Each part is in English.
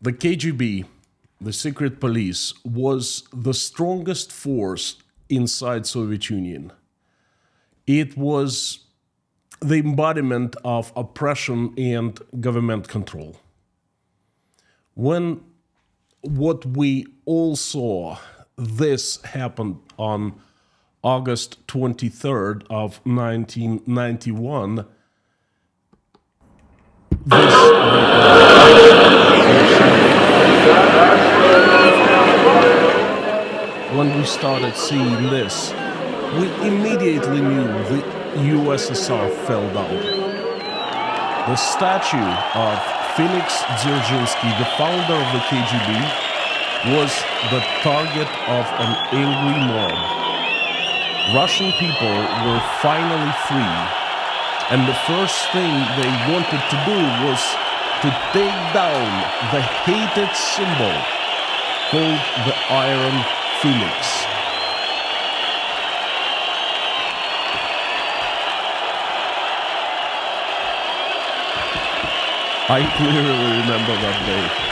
The KGB, the secret police, was the strongest force inside Soviet Union. It was the embodiment of oppression and government control. When what we all saw, this happened on August 23rd of 1991, when we started seeing this, we immediately knew the USSR fell down. The statue of Felix Dzerzhinsky, the founder of the KGB, was the target of an angry mob. Russian people were finally free, and the first thing they wanted to do was to take down the hated symbol called the Iron Phoenix. I clearly remember that day.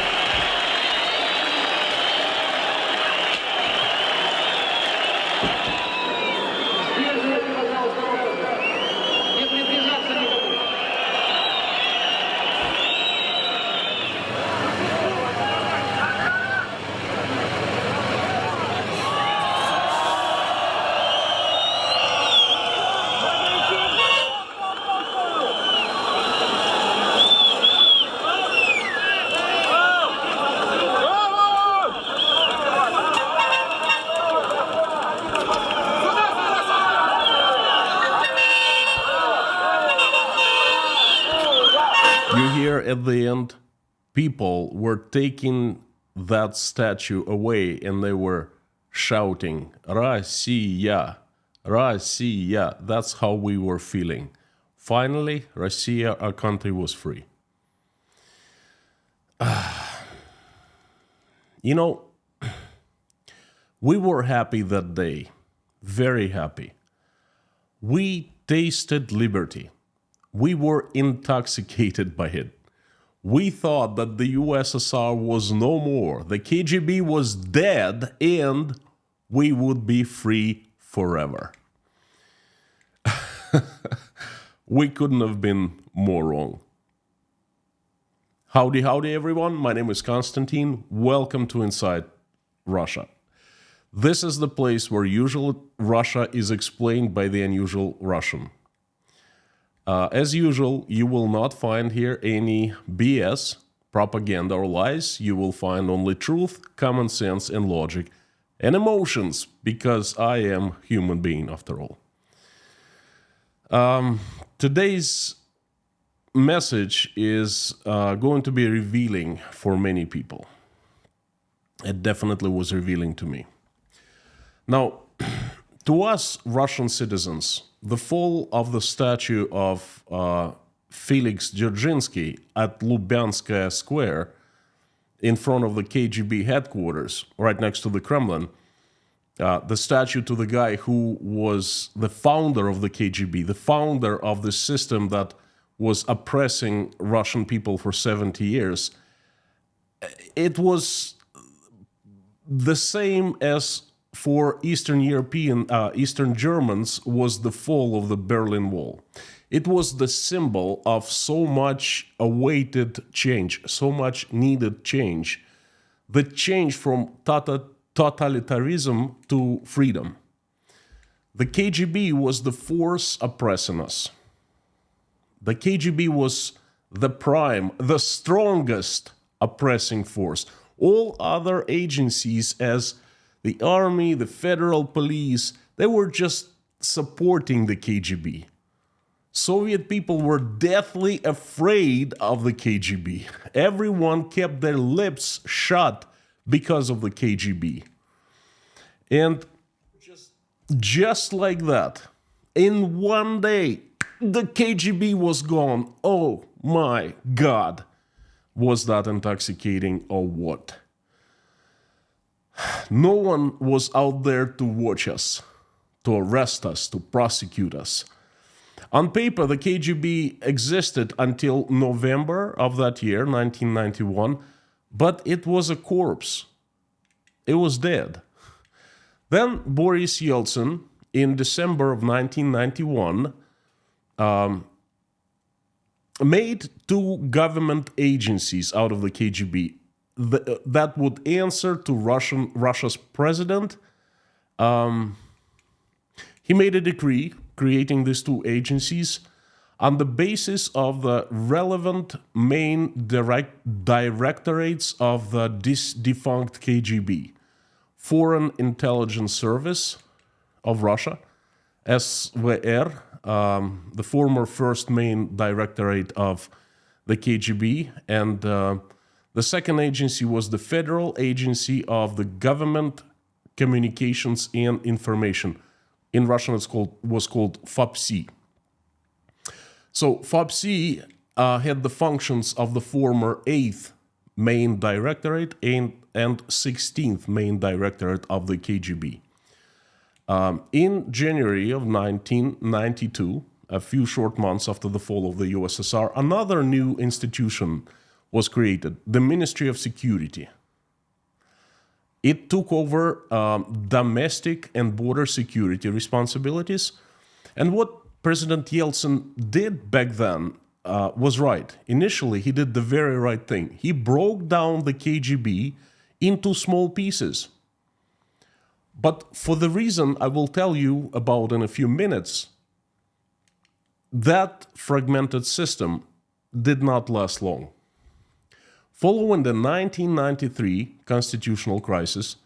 You hear at the end, people were taking that statue away and they were shouting, Россия, Россия. That's how we were feeling. Finally, Russia, our country, was free. You know, we were happy that day, very happy. We tasted liberty. We were intoxicated by it. We thought that the USSR was no more, the KGB was dead, and we would be free forever. We couldn't have been more wrong. Howdy, howdy, everyone. My name is Konstantin. Welcome to Inside Russia. This is the place where usual Russia is explained by the unusual Russian. As usual, you will not find here any BS, propaganda or lies. You will find only truth, common sense and logic and emotions, because I am a human being after all. Today's message is going to be revealing for many people. It definitely was revealing to me. Now, to us Russian citizens, the fall of the statue of Felix Dzerzhinsky at Lubyanskaya Square in front of the KGB headquarters, right next to the Kremlin, the statue to the guy who was the founder of the KGB, the founder of the system that was oppressing Russian people for 70 years, it was the same as for Eastern Germans was the fall of the Berlin Wall. It was the symbol of so much awaited change, so much needed change. The change from totalitarianism to freedom. The KGB was the force oppressing us. The KGB was the prime, the strongest oppressing force. All other agencies, as the army, the federal police, they were just supporting the KGB. Soviet people were deathly afraid of the KGB. Everyone kept their lips shut because of the KGB. And just like that, in one day, the KGB was gone. Oh my God. Was that intoxicating or what? No one was out there to watch us, to arrest us, to prosecute us. On paper, the KGB existed until November of that year, 1991, but it was a corpse. It was dead. Then Boris Yeltsin, in December of 1991, made two government agencies out of the KGB that would answer to Russia's president. He made a decree creating these two agencies on the basis of the relevant main directorates of the defunct KGB, Foreign Intelligence Service of Russia, SVR, the former first main directorate of the KGB, and the second agency was the Federal Agency of the Government Communications and Information. In Russian, was called FOBSI. So FOBSI had the functions of the former 8th main directorate and 16th main directorate of the KGB. In January of 1992, a few short months after the fall of the USSR, another new institution was created, the Ministry of Security. It took over domestic and border security responsibilities. And what President Yeltsin did back then was right. Initially, he did the very right thing. He broke down the KGB into small pieces. But for the reason I will tell you about in a few minutes, that fragmented system did not last long. Following the 1993 constitutional crisis,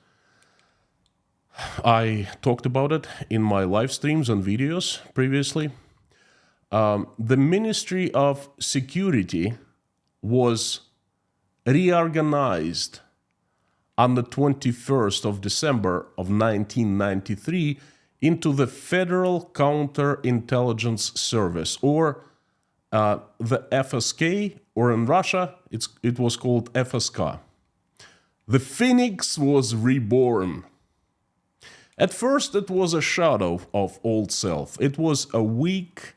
I talked about it in my live streams and videos previously. The Ministry of Security was reorganized on the 21st of December of 1993 into the Federal Counterintelligence Service, or the FSK, or in Russia, it was called FSK. The Phoenix was reborn. At first, it was a shadow of old self. It was a weak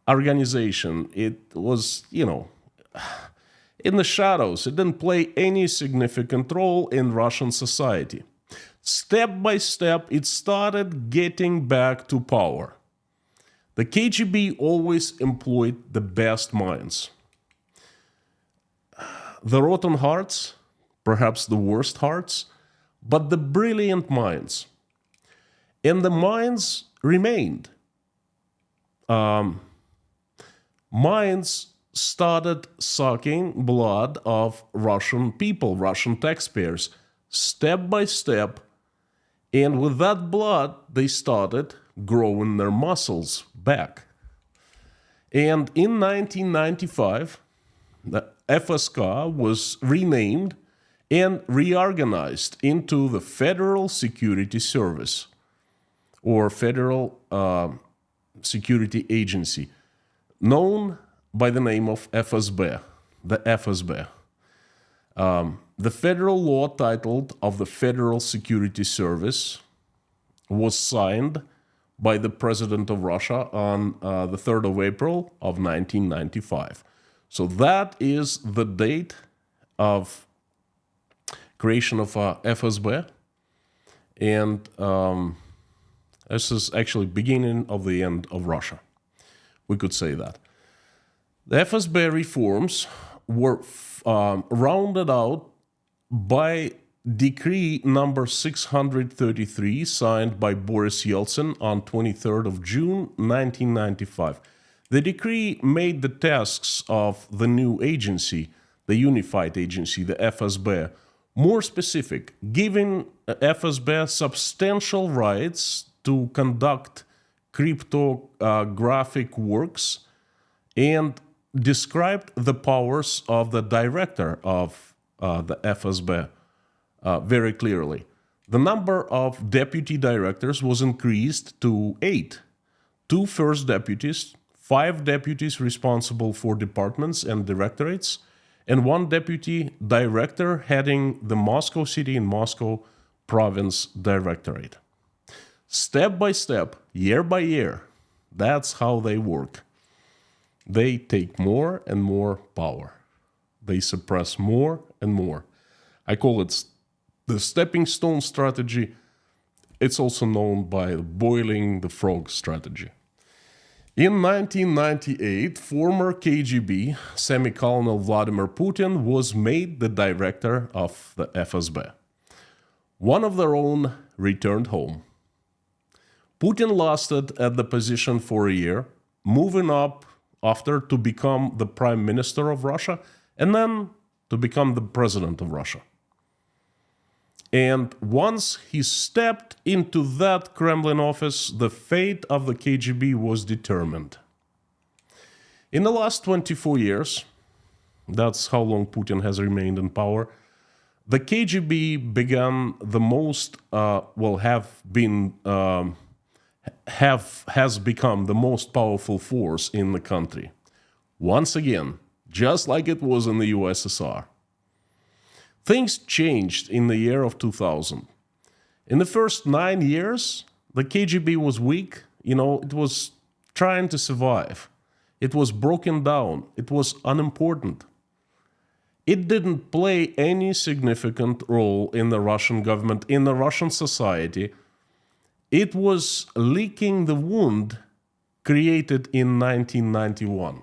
organization. It was, in the shadows. It didn't play any significant role in Russian society. Step by step, it started getting back to power. The KGB always employed the best minds. The rotten hearts, perhaps the worst hearts, but the brilliant minds. And the minds remained. Minds started sucking blood of Russian people, Russian taxpayers, step by step. And with that blood, they started growing their muscles back. And in 1995, the FSK was renamed and reorganized into the Federal Security Service, or Federal Security Agency, known by the name of FSB, the FSB. The federal law titled of the Federal Security Service was signed by the President of Russia on the 3rd of April of 1995. So that is the date of creation of FSB, and this is actually beginning of the end of Russia. We could say that. The FSB reforms were rounded out by Decree number 633, signed by Boris Yeltsin on 23rd of June 1995. The decree made the tasks of the new agency, the unified agency, the FSB, more specific, giving FSB substantial rights to conduct cryptographic works, and described the powers of the director of the FSB very clearly. The number of deputy directors was increased to 8. 2 first deputies, 5 deputies responsible for departments and directorates, and 1 deputy director heading the Moscow City and Moscow Province Directorate. Step by step, year by year, that's how they work. They take more and more power. They suppress more and more. I call it the stepping stone strategy. It's also known by boiling the frog strategy. In 1998, former KGB semi-colonel Vladimir Putin was made the director of the FSB. One of their own returned home. Putin lasted at the position for a year, moving up after to become the prime minister of Russia and then to become the president of Russia. And once he stepped into that Kremlin office, the fate of the KGB was determined. In the last 24 years, that's how long Putin has remained in power, the KGB began the most, has become the most powerful force in the country. Once again, just like it was in the USSR. Things changed in the year of 2000. In the first 9 years, the KGB was weak. It was trying to survive. It was broken down. It was unimportant. It didn't play any significant role in the Russian government, in the Russian society. It was licking the wound created in 1991.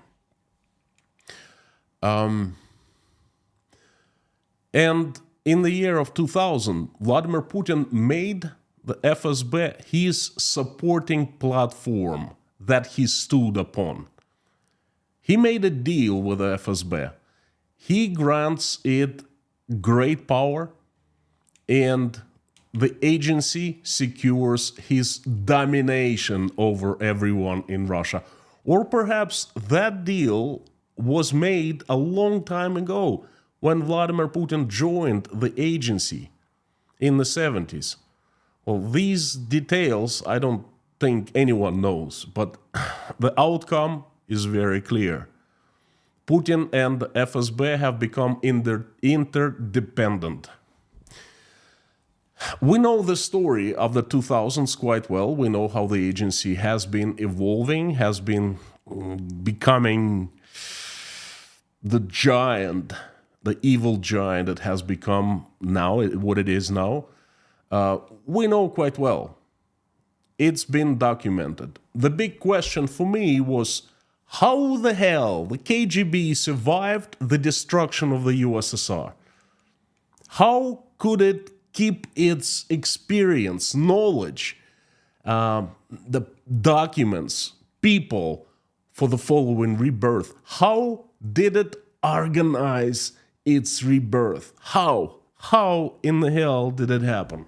And in the year of 2000, Vladimir Putin made the FSB his supporting platform that he stood upon. He made a deal with the FSB. He grants it great power, and the agency secures his domination over everyone in Russia. Or perhaps that deal was made a long time ago, when Vladimir Putin joined the agency in the 70s. Well, these details I don't think anyone knows, but the outcome is very clear. Putin and the FSB have become interdependent. We know the story of the 2000s quite well. We know how the agency has been evolving, has been becoming the giant, the evil giant it has become now, what it is now. We know quite well. It's been documented. The big question for me was how the hell the KGB survived the destruction of the USSR. How could it keep its experience, knowledge, the documents, people for the following rebirth? How did it organize its rebirth? How in the hell did it happen?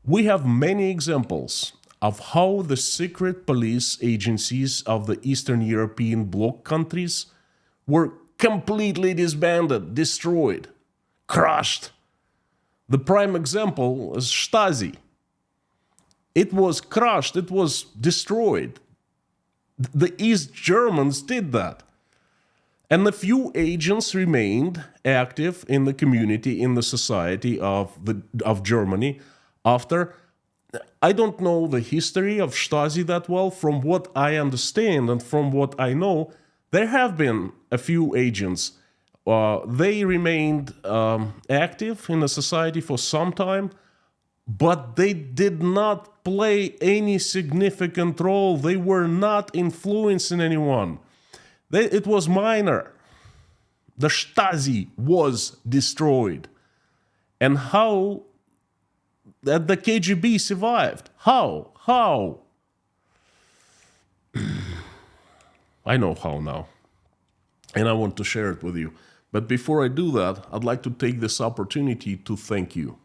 We have many examples of how the secret police agencies of the Eastern European bloc countries were completely disbanded, destroyed, crushed. The prime example is Stasi. It was crushed, it was destroyed. The East Germans did that. And a few agents remained active in the community, in the society of Germany after. I don't know the history of Stasi that well. From what I understand and from what I know, there have been a few agents. They remained active in the society for some time, but they did not play any significant role. They were not influencing anyone. It was minor. The Stasi was destroyed. And how that the KGB survived? How? I know how now. And I want to share it with you. But before I do that, I'd like to take this opportunity to thank you.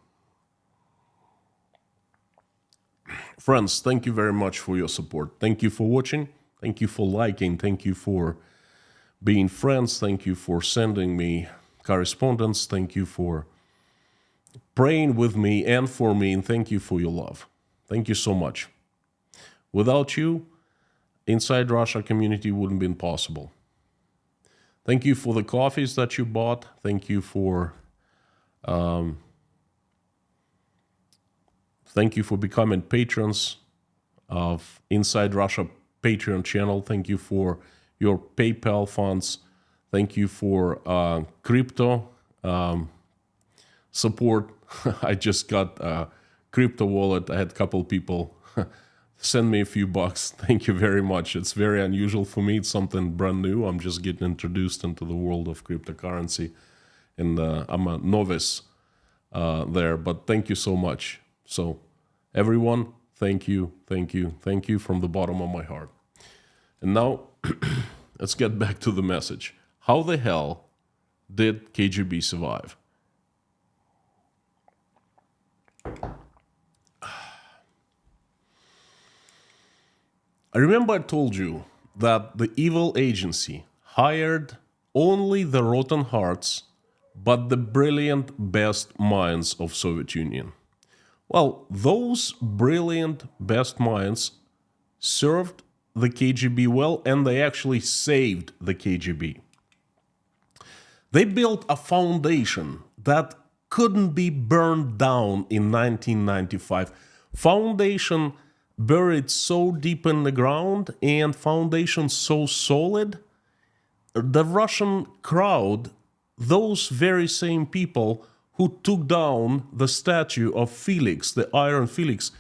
Friends, thank you very much for your support. Thank you for watching. Thank you for liking. Thank you for being friends. Thank you for sending me correspondence. Thank you for praying with me and for me. And thank you for your love. Thank you so much. Without you, Inside Russia community wouldn't have been possible. Thank you for the coffees that you bought. Thank you for becoming patrons of Inside Russia Patreon channel. Thank you for your PayPal funds. Thank you for crypto support. I just got a crypto wallet. I had a couple people send me a few bucks. Thank you very much. It's very unusual for me. It's something brand new. I'm just getting introduced into the world of cryptocurrency, and I'm a novice there, but thank you so much. So everyone, thank you from the bottom of my heart. And now let's get back to the message. How the hell did KGB survive? I remember I told you that the evil agency hired only the rotten hearts, but the brilliant best minds of Soviet Union. Well, those brilliant best minds served the KGB well, and they actually saved the KGB. They built a foundation that couldn't be burned down in 1995. Foundation buried so deep in the ground and foundation so solid, the Russian crowd, those very same people who took down the statue of Felix, the Iron Felix,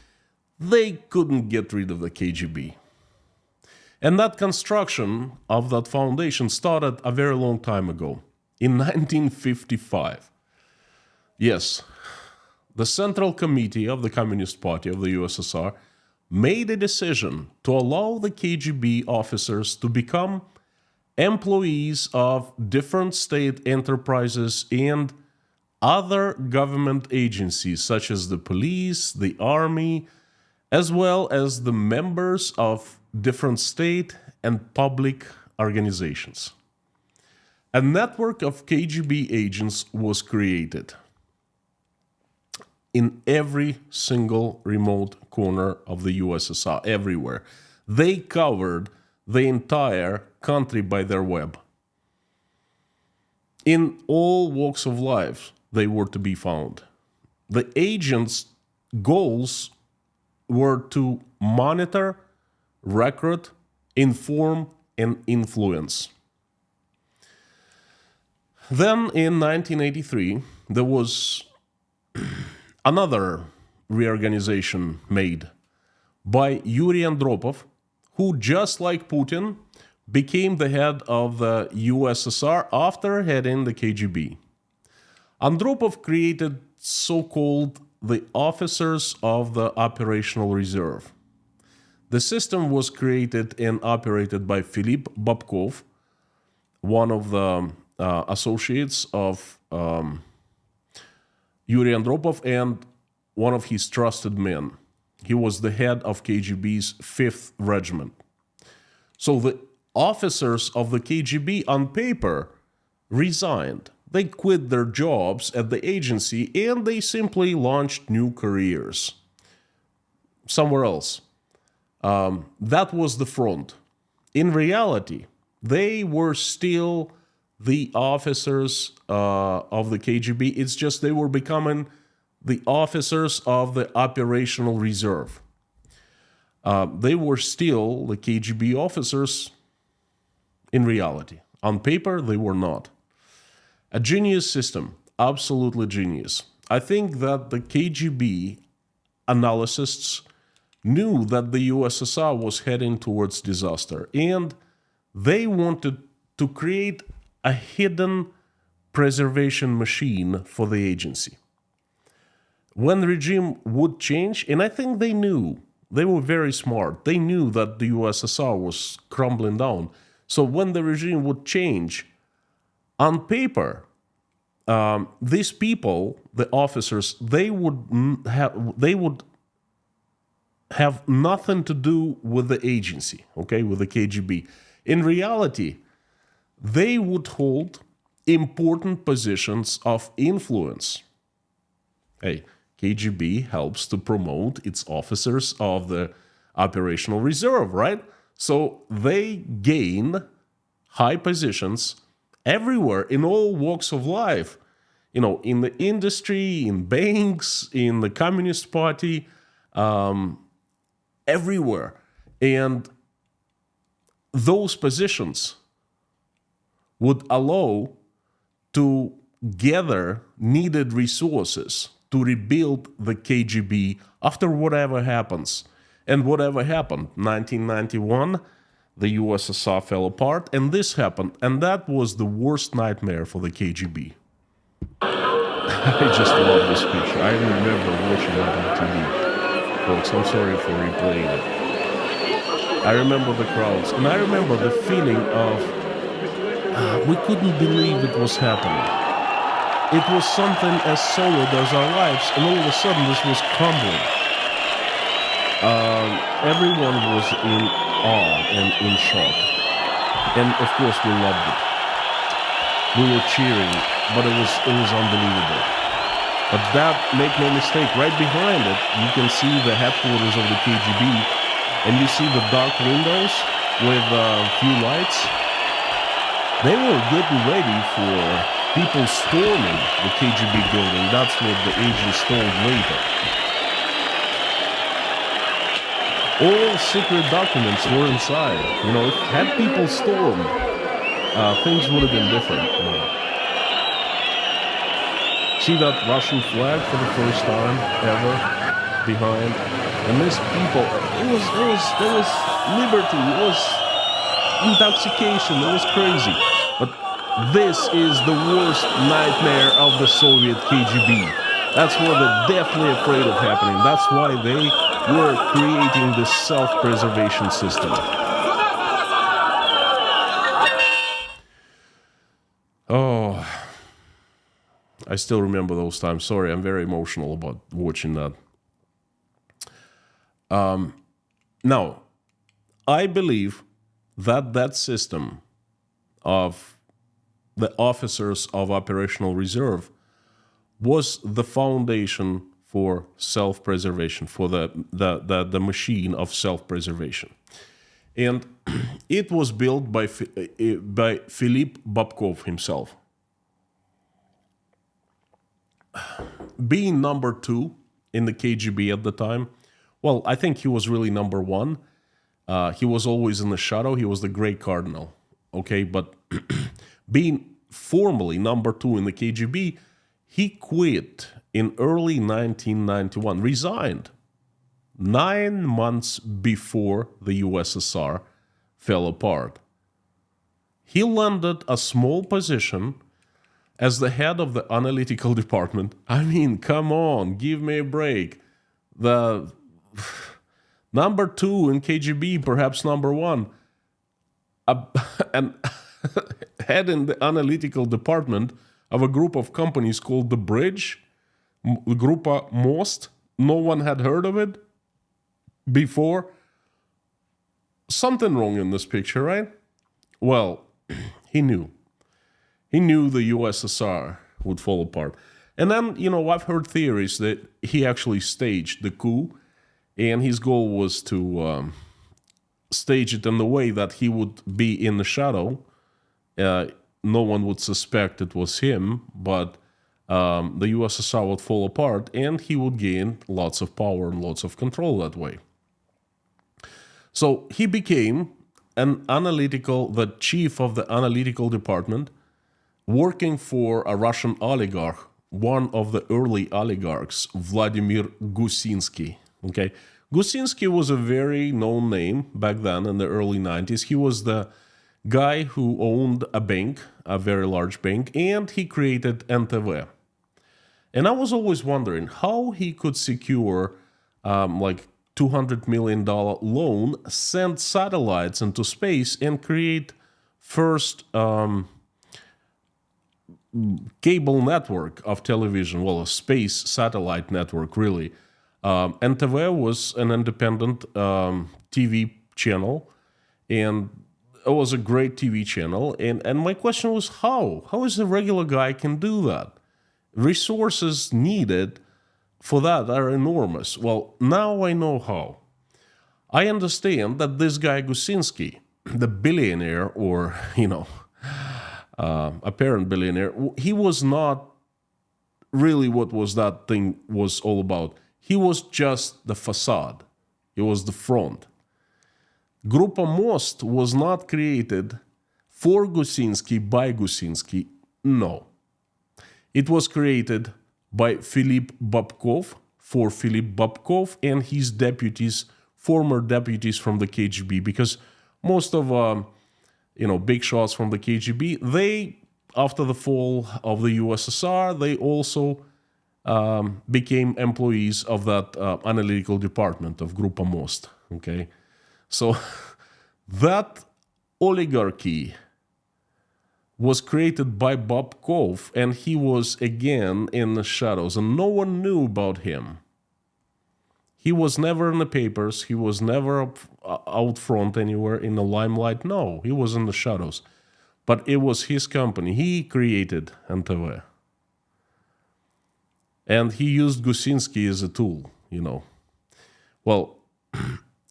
they couldn't get rid of the KGB. And that construction of that foundation started a very long time ago, in 1955. Yes, the Central Committee of the Communist Party of the USSR made a decision to allow the KGB officers to become employees of different state enterprises and other government agencies such as the police, the army, as well as the members of different state and public organizations. A network of KGB agents was created in every single remote corner of the USSR, everywhere. They covered the entire country by their web. In all walks of life, they were to be found. The agents' goals were to monitor, recruit, inform, and influence. Then in 1983, there was another reorganization made by Yuri Andropov, who, just like Putin, became the head of the USSR after heading the KGB. Andropov created so-called the Officers of the Operational Reserve. The system was created and operated by Philip Babkov, one of the associates of Yuri Andropov and one of his trusted men. He was the head of KGB's 5th Regiment. So the officers of the KGB on paper resigned. They quit their jobs at the agency and they simply launched new careers somewhere else. That was the front. In reality, they were still the officers of the KGB. It's just they were becoming the officers of the Operational Reserve. They were still the KGB officers in reality. On paper, they were not. A genius system, absolutely genius. I think that the KGB analysts knew that the USSR was heading towards disaster, and they wanted to create a hidden preservation machine for the agency. When the regime would change, and I think they knew, they were very smart, they knew that the USSR was crumbling down. So when the regime would change, on paper, these people, the officers, they would have nothing to do with the agency, okay, with the KGB. In reality, they would hold important positions of influence. Hey, KGB helps to promote its officers of the Operational Reserve, right? So they gain high positions everywhere in all walks of life. You know, in the industry, in banks, in the Communist Party, everywhere. And those positions would allow to gather needed resources to rebuild the KGB after whatever happens. And whatever happened, 1991, the USSR fell apart, and this happened, and that was the worst nightmare for the KGB. I just love this picture. I remember watching it on TV. Folks, I'm sorry for replaying it. I remember the crowds, and I remember the feeling of we couldn't believe it was happening. It was something as solid as our lives, and all of a sudden this was crumbling. Everyone was in awe and in shock. And of course we loved it. We were cheering, but it was unbelievable. But that, make no mistake, right behind it, you can see the headquarters of the KGB, and you see the dark windows with a few lights. They were getting ready for people storming the KGB building. That's what the agents told later. All secret documents were inside. You know, if had people stormed, things would have been different. See that Russian flag for the first time ever behind? And these people, there was liberty, it was intoxication, it was crazy. But this is the worst nightmare of the Soviet KGB. That's what they're definitely afraid of happening. That's why they were creating this self-preservation system. Oh, I still remember those times. Sorry, I'm very emotional about watching that. Now, I believe that that system of the officers of operational reserve was the foundation for self-preservation, for the machine of self-preservation. And it was built by Philippe Babkov himself. Being number 2 in the KGB at the time, well, I think he was really number 1. He was always in the shadow. He was the Grey Cardinal, okay? But being formally number 2 in the KGB, he quit in early 1991, resigned 9 months before the USSR fell apart. He landed a small position as the head of the analytical department. I mean, come on, give me a break. The number 2 in KGB, perhaps number 1, and head in the analytical department of a group of companies called The Bridge, Grupa Most. No one had heard of it before. Something wrong in this picture, right? Well, he knew. He knew the USSR would fall apart. And then, you know, I've heard theories that he actually staged the coup, and his goal was to stage it in the way that he would be in the shadow. No one would suspect it was him, but the USSR would fall apart, and he would gain lots of power and lots of control that way. So he became the chief of the analytical department, working for a Russian oligarch, one of the early oligarchs, Vladimir Gusinsky. Okay, Gusinsky was a very known name back then in the early 90s. He was the guy who owned a bank, a very large bank, and he created NTV. And I was always wondering how he could secure like $200 million loan, send satellites into space, and create first cable network of television, well, a space satellite network, really. NTV was an independent TV channel, and it was a great TV channel. And my question was, how? How is a regular guy can do that? Resources needed for that are enormous. Well, now I know how. I understand that this guy Gusinsky, the billionaire, or, you know, apparent billionaire, he was not really what was that thing was all about. He was just the facade. He was the front. Grupa Most was not created for Gusinsky by Gusinsky. No. It was created by Philip Babkov, for Philip Babkov and his deputies, former deputies from the KGB, because most of big shots from the KGB, they, after the fall of the USSR, they also became employees of that analytical department of Grupa Most. Okay, so that oligarchy was created by Babkov, and he was again in the shadows, and no one knew about him. He was never in the papers. He was never out front anywhere in the limelight. No, he was in the shadows. But it was his company. He created NTV. And he used Gusinsky as a tool, Well,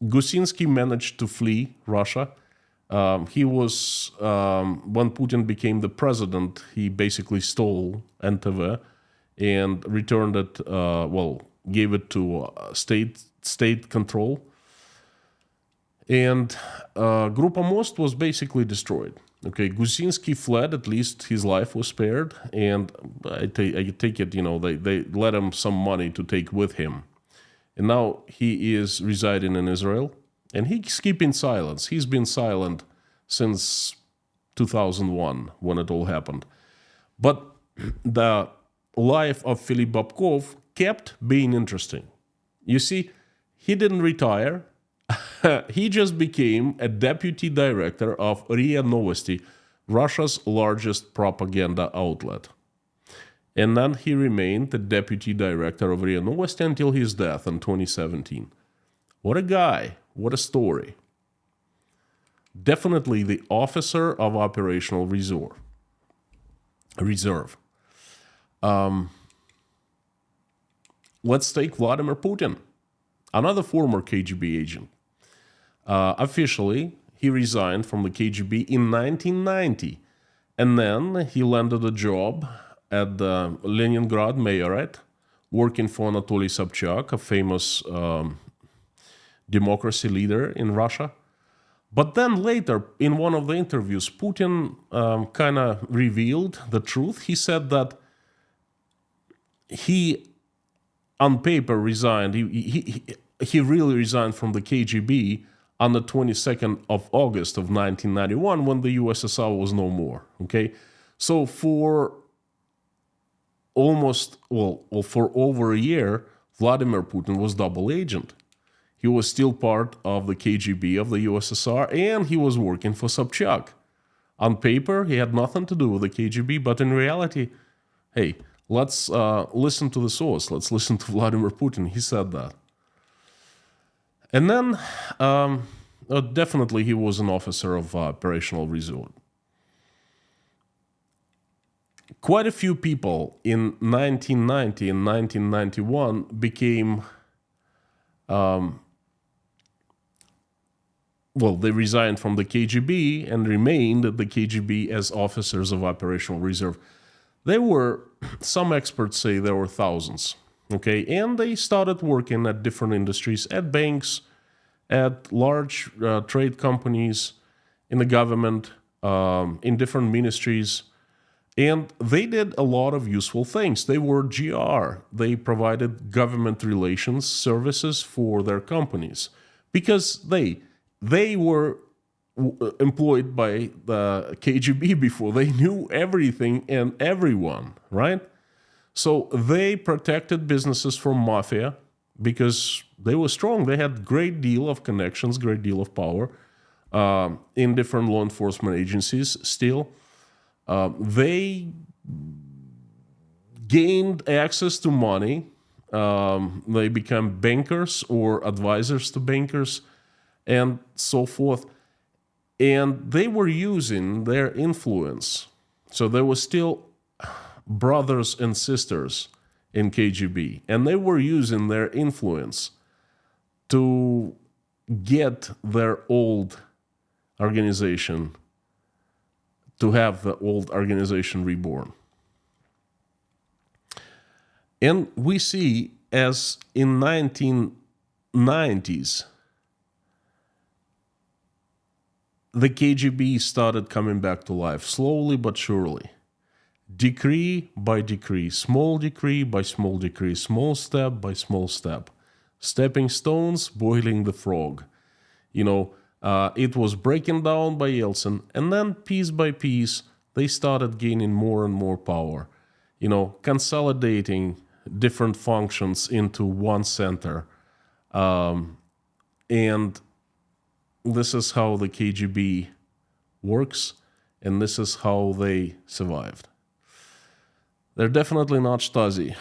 Gusinsky managed to flee Russia. He was, when Putin became the president, he basically stole NTV and returned it, gave it to state control. And Grupa Most was basically destroyed. Okay, Gusinsky fled, at least his life was spared, and I take it, they let him some money to take with him. And now he is residing in Israel, and he's keeping silence. He's been silent since 2001, when it all happened. But the life of Philip Babkov kept being interesting. You see, he didn't retire. He just became a deputy director of RIA Novosti, Russia's largest propaganda outlet. And then he remained the deputy director of RIA Novosti until his death in 2017. What a guy. What a story. Definitely the officer of operational reserve. Let's take Vladimir Putin, another former KGB agent. Officially, he resigned from the KGB in 1990, and then he landed a job at the Leningrad mayorate, working for Anatoly Sobchak, a famous democracy leader in Russia. But then later, in one of the interviews, Putin kind of revealed the truth. He said that he, on paper, resigned. He really resigned from the KGB on the 22nd of August of 1991, when the USSR was no more. Okay, so for for over a year, Vladimir Putin was double agent. He was still part of the KGB of the USSR, and he was working for Sobchak. On paper, he had nothing to do with the KGB, but in reality, hey, let's listen to the source. Let's listen to Vladimir Putin. He said that. And then, definitely, he was an officer of operational reserve. Quite a few people in 1990 and 1991 became, they resigned from the KGB and remained at the KGB as officers of operational reserve. There were, some experts say there were thousands, okay? And they started working at different industries, at banks, at large trade companies, in the government, in different ministries. And they did a lot of useful things. They were GR. They provided government relations services for their companies because they were employed by the KGB before. They knew everything and everyone, right? So they protected businesses from mafia because they were strong. They had great deal of connections, great deal of power in different law enforcement agencies still. They gained access to money. They became bankers or advisors to bankers and so forth. And they were using their influence. So there were still brothers and sisters in KGB. And they were using their influence to get their old organization, to have the old organization reborn. And we see, as in 1990s, the KGB started coming back to life, slowly but surely. decree by decree, small decree by small decree, small step by small step, stepping stones, boiling the frog. It was breaking down by Yeltsin, and then piece by piece, they started gaining more and more power, consolidating different functions into one center. And this is how the KGB works, and this is how they survived. They're definitely not Stasi,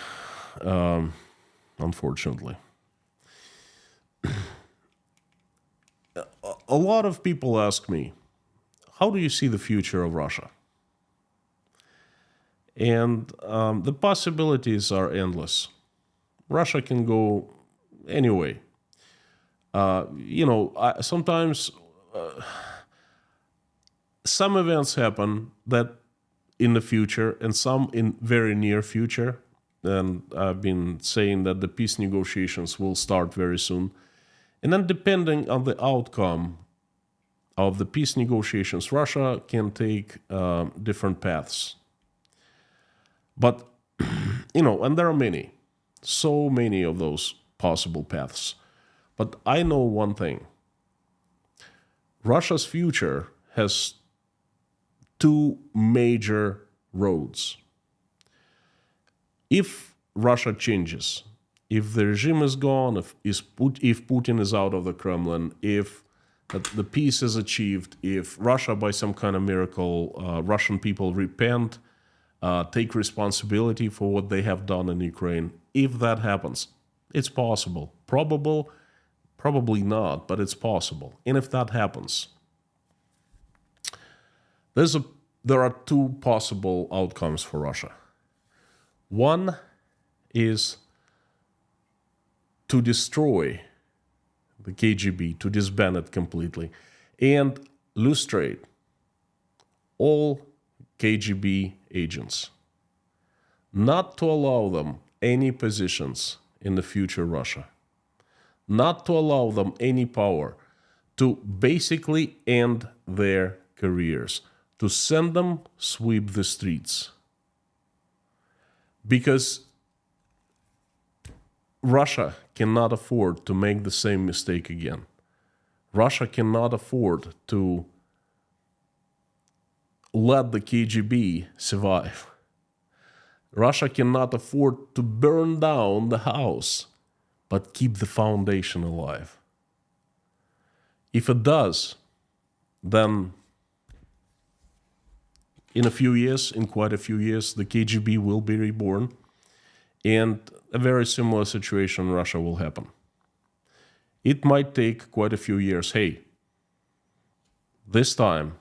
unfortunately. A lot of people ask me, how do you see the future of Russia? And the possibilities are endless. Russia can go anyway. Sometimes some events happen that in the future and some in very near future. And I've been saying that the peace negotiations will start very soon. And then depending on the outcome of the peace negotiations, Russia can take different paths. But, and there are many, so many of those possible paths. But I know one thing. Russia's future has two major roads. If Russia changes, if the regime is gone, if Putin is out of the Kremlin, if the peace is achieved, if Russia, by some kind of miracle, Russian people repent, take responsibility for what they have done in Ukraine, if that happens, it's possible. Probably not, but it's possible. And if that happens, there are two possible outcomes for Russia. One is to destroy the KGB, to disband it completely, and lustrate all KGB agents, not to allow them any positions in the future Russia, not to allow them any power, to basically end their careers, to send them sweep the streets. Because Russia cannot afford to make the same mistake again. Russia cannot afford to let the KGB survive. Russia cannot afford to burn down the house, but keep the foundation alive. If it does, then in quite a few years, the KGB will be reborn, and a very similar situation in Russia will happen. It might take quite a few years. Hey, this time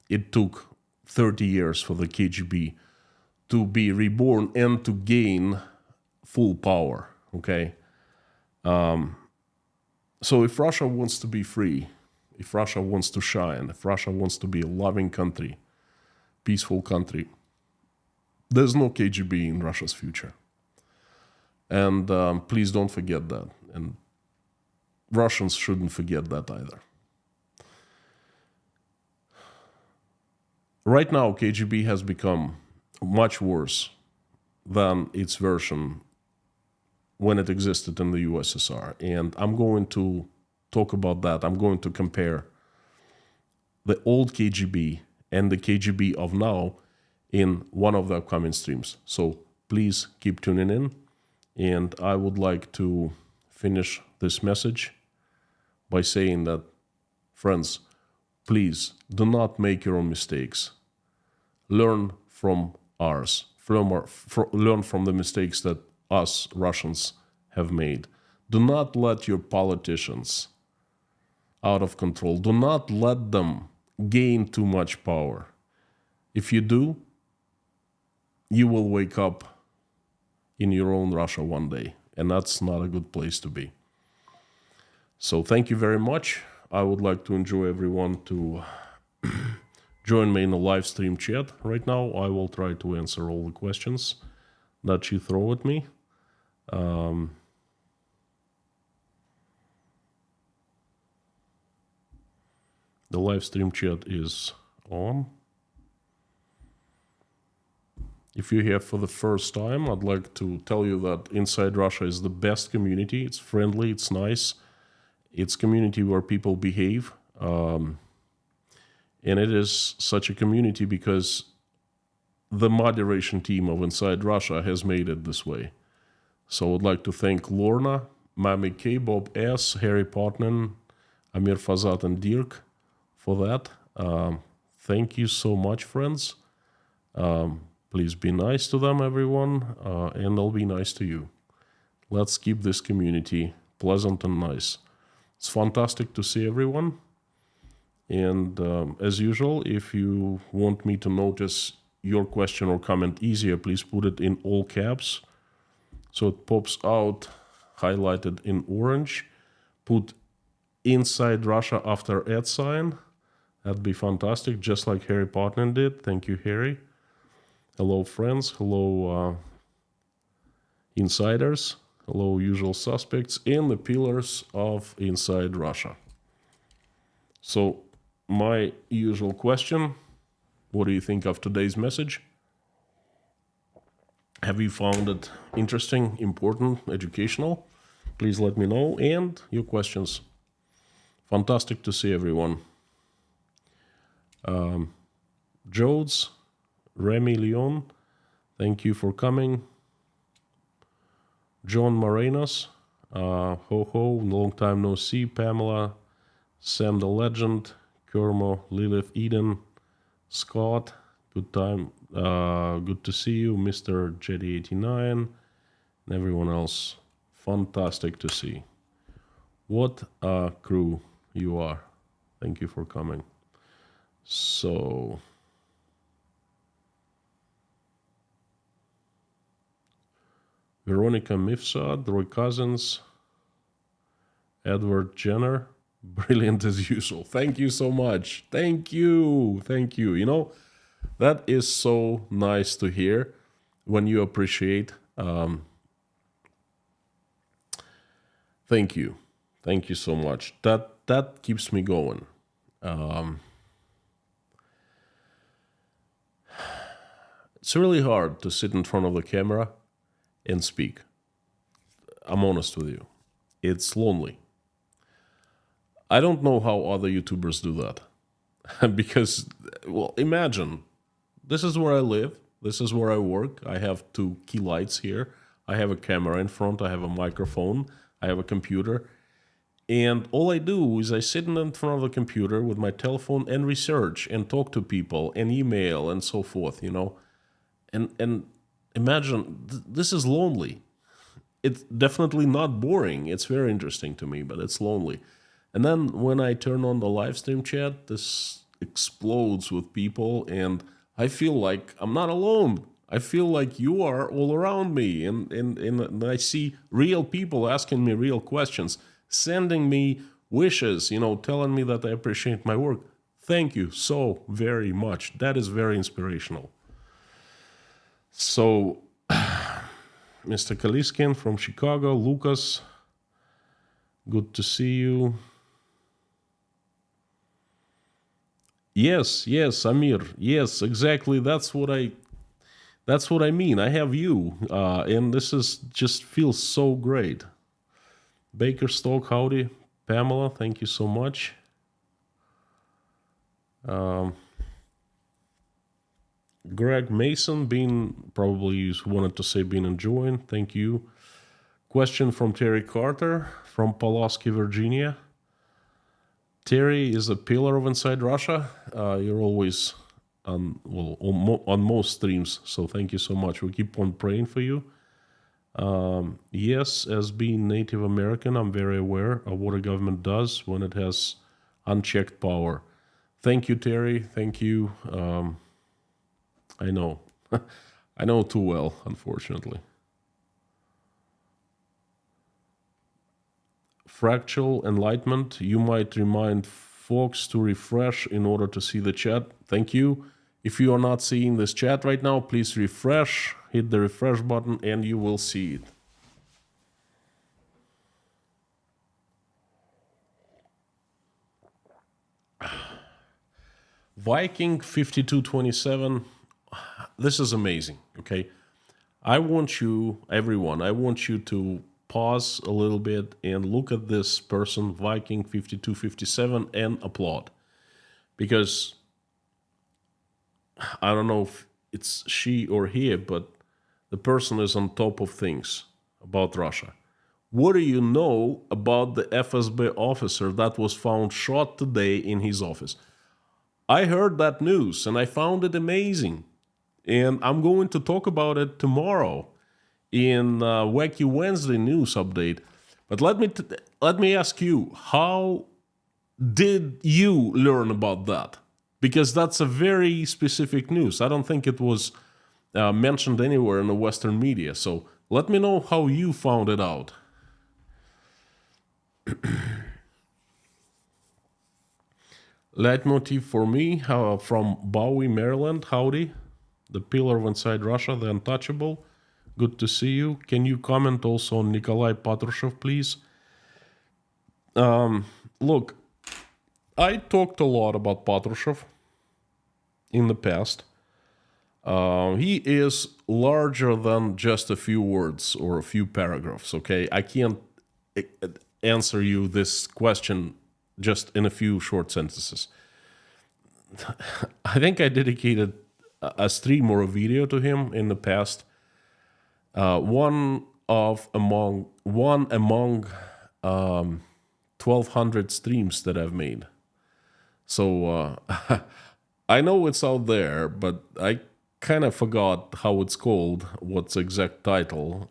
it took 30 years for the KGB to be reborn and to gain full power, okay? So if Russia wants to be free, if Russia wants to shine, if Russia wants to be a loving country, peaceful country, there's no KGB in Russia's future. And please don't forget that. And Russians shouldn't forget that either. Right now, KGB has become much worse than its version when it existed in the USSR. And I'm going to talk about that. I'm going to compare the old KGB and the KGB of now in one of the upcoming streams. So please keep tuning in. And I would like to finish this message by saying that, friends, please do not make your own mistakes. Learn from ours. Learn from the mistakes that us Russians have made. Do not let your politicians out of control. Do not let them gain too much power. If you do, you will wake up in your own Russia one day, and that's not a good place to be. So thank you very much. I would like to enjoy everyone to join me in the live stream chat right now. I will try to answer all the questions that you throw at me. The live stream chat is on. If you're here for the first time, I'd like to tell you that Inside Russia is the best community. It's friendly, it's nice. It's a community where people behave. And it is such a community because the moderation team of Inside Russia has made it this way. So I would like to thank Lorna, Mami K, Bob S, Harry Potman, Amir Fazat, and Dirk for that. Thank you so much, friends. Please be nice to them, everyone, and they'll be nice to you. Let's keep this community pleasant and nice. It's fantastic to see everyone. And as usual, if you want me to notice your question or comment easier, please put it in all caps. So it pops out highlighted in orange. Put Inside Russia after @ That'd be fantastic, just like Harry Potman did. Thank you, Harry. Hello, friends. Hello, insiders. Hello, usual suspects and the pillars of Inside Russia. So, my usual question, what do you think of today's message? Have you found it interesting, important, educational? Please let me know, and your questions. Fantastic to see everyone. Jodes, Remy Leon, thank you for coming. John Morenos, ho, long time no see. Pamela, Sam the Legend, Kermo, Lilith Eden, Scott, good to see you, Mr. Jetty89, and everyone else. Fantastic to see. What a crew you are. Thank you for coming. So, Veronica Mifsad, Roy Cousins, Edward Jenner, brilliant as usual. Thank you so much. Thank you. You know, that is so nice to hear when you appreciate. Thank you. Thank you so much. That keeps me going. It's really hard to sit in front of the camera and speak. I'm honest with you. It's lonely. I don't know how other YouTubers do that. Because, well, imagine, this is where I live, this is where I work, I have 2 key lights here, I have a camera in front, I have a microphone, I have a computer, and all I do is I sit in front of the computer with my telephone and research and talk to people and email and so forth, you know. And imagine, this is lonely. It's definitely not boring. It's very interesting to me, but it's lonely. And then when I turn on the live stream chat, this explodes with people, and I feel like I'm not alone. I feel like you are all around me, and I see real people asking me real questions, sending me wishes, you know, telling me that I appreciate my work. Thank you so very much. That is very inspirational. So, Mr. Kaliskin from Chicago, Lucas, good to see you. Yes, Amir. Yes, exactly. That's what I mean. I have you, and this is just feels so great. Baker Stoke, howdy. Pamela, thank you so much. Greg Mason, probably wanted to say been enjoying. Thank you. Question from Terry Carter from Pulaski, Virginia. Terry is a pillar of Inside Russia. You're always on most streams, so thank you so much. We keep on praying for you. Yes, as being Native American, I'm very aware of what a government does when it has unchecked power. Thank you, Terry. Thank you. I know. I know too well, unfortunately. Fractal Enlightenment, you might remind folks to refresh in order to see the chat. Thank you. If you are not seeing this chat right now, please refresh, hit the refresh button, and you will see it. Viking 5227, this is amazing, okay? I want you, everyone, I want you to pause a little bit and look at this person, Viking 5257, and applaud. Because I don't know if it's she or he, but the person is on top of things about Russia. What do you know about the FSB officer that was found shot today in his office? I heard that news and I found it amazing. And I'm going to talk about it tomorrow in Wacky Wednesday news update. But let me ask you, how did you learn about that? Because that's a very specific news. I don't think it was mentioned anywhere in the Western media. So let me know how you found it out. Leitmotiv for me from Bowie, Maryland. Howdy. The pillar of inside Russia, the untouchable. Good to see you. Can you comment also on Nikolai Patrushev, please? Look, I talked a lot about Patrushev in the past. He is larger than just a few words or a few paragraphs, okay? I can't answer you this question just in a few short sentences. I think I dedicated a stream or a video to him in the past. One among 1,200 streams that I've made. So I know it's out there, but I kind of forgot how it's called, what's the exact title.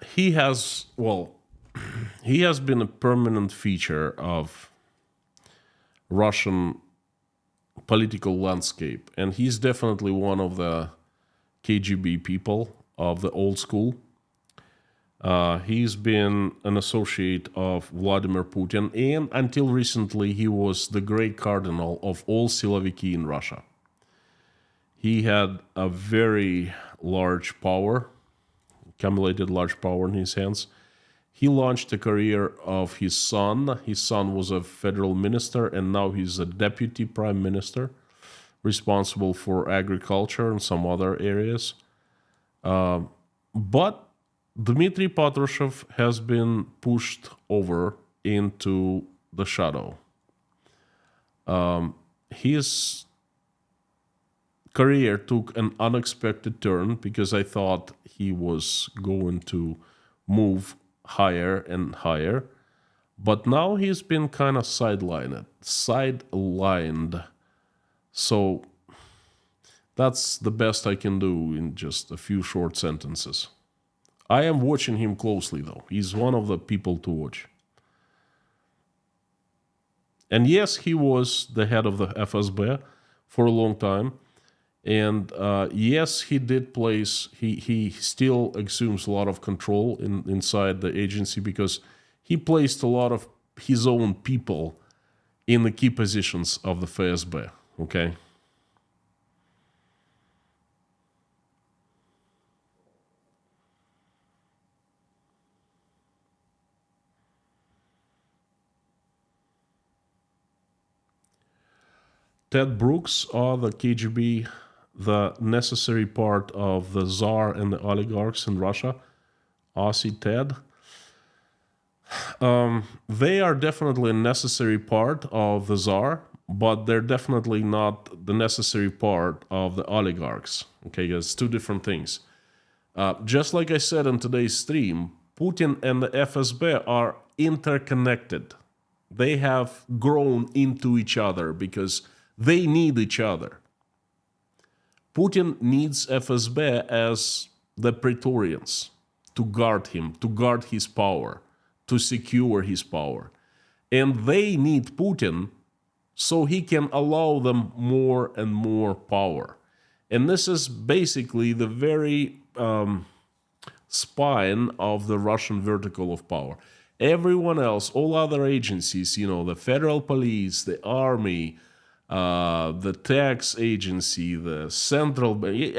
He has been a permanent feature of Russian political landscape, and he's definitely one of the KGB people of the old school. He's been an associate of Vladimir Putin, and until recently he was the great cardinal of all Siloviki in Russia. He had a very large power, accumulated large power in his hands. He launched the career of his son. His son was a federal minister, and now he's a deputy prime minister, responsible for agriculture and some other areas. But Dmitry Patrushev has been pushed over into the shadow. His career took an unexpected turn because I thought he was going to move higher and higher, but now he's been kind of sidelined. So that's the best I can do in just a few short sentences. I am watching him closely, though. He's one of the people to watch. And yes, he was the head of the FSB for a long time. And yes, he still assumes a lot of control inside the agency because he placed a lot of his own people in the key positions of the FSB, okay? Ted Brooks are the KGB, the necessary part of the Tsar and the oligarchs in Russia. Aussie Ted. They are definitely a necessary part of the Tsar, but they're definitely not the necessary part of the oligarchs. Okay, it's two different things. Just like I said in today's stream, Putin and the FSB are interconnected. They have grown into each other because they need each other. Putin needs FSB as the Praetorians to guard him, to guard his power, to secure his power. And they need Putin so he can allow them more and more power. And this is basically the very spine of the Russian vertical of power. Everyone else, all other agencies, the federal police, the army, the tax agency, the central,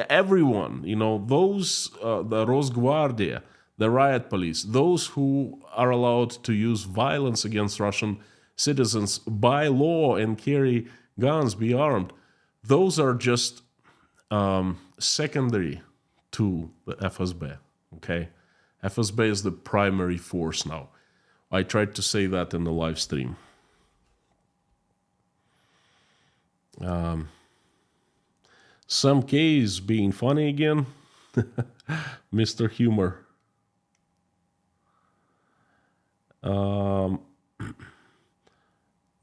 everyone, those, the Rosguardia, the riot police, those who are allowed to use violence against Russian citizens by law and carry guns, be armed, those are just secondary to the FSB, okay? FSB is the primary force now. I tried to say that in the live stream. Sam K is being funny again. Mr. Humor.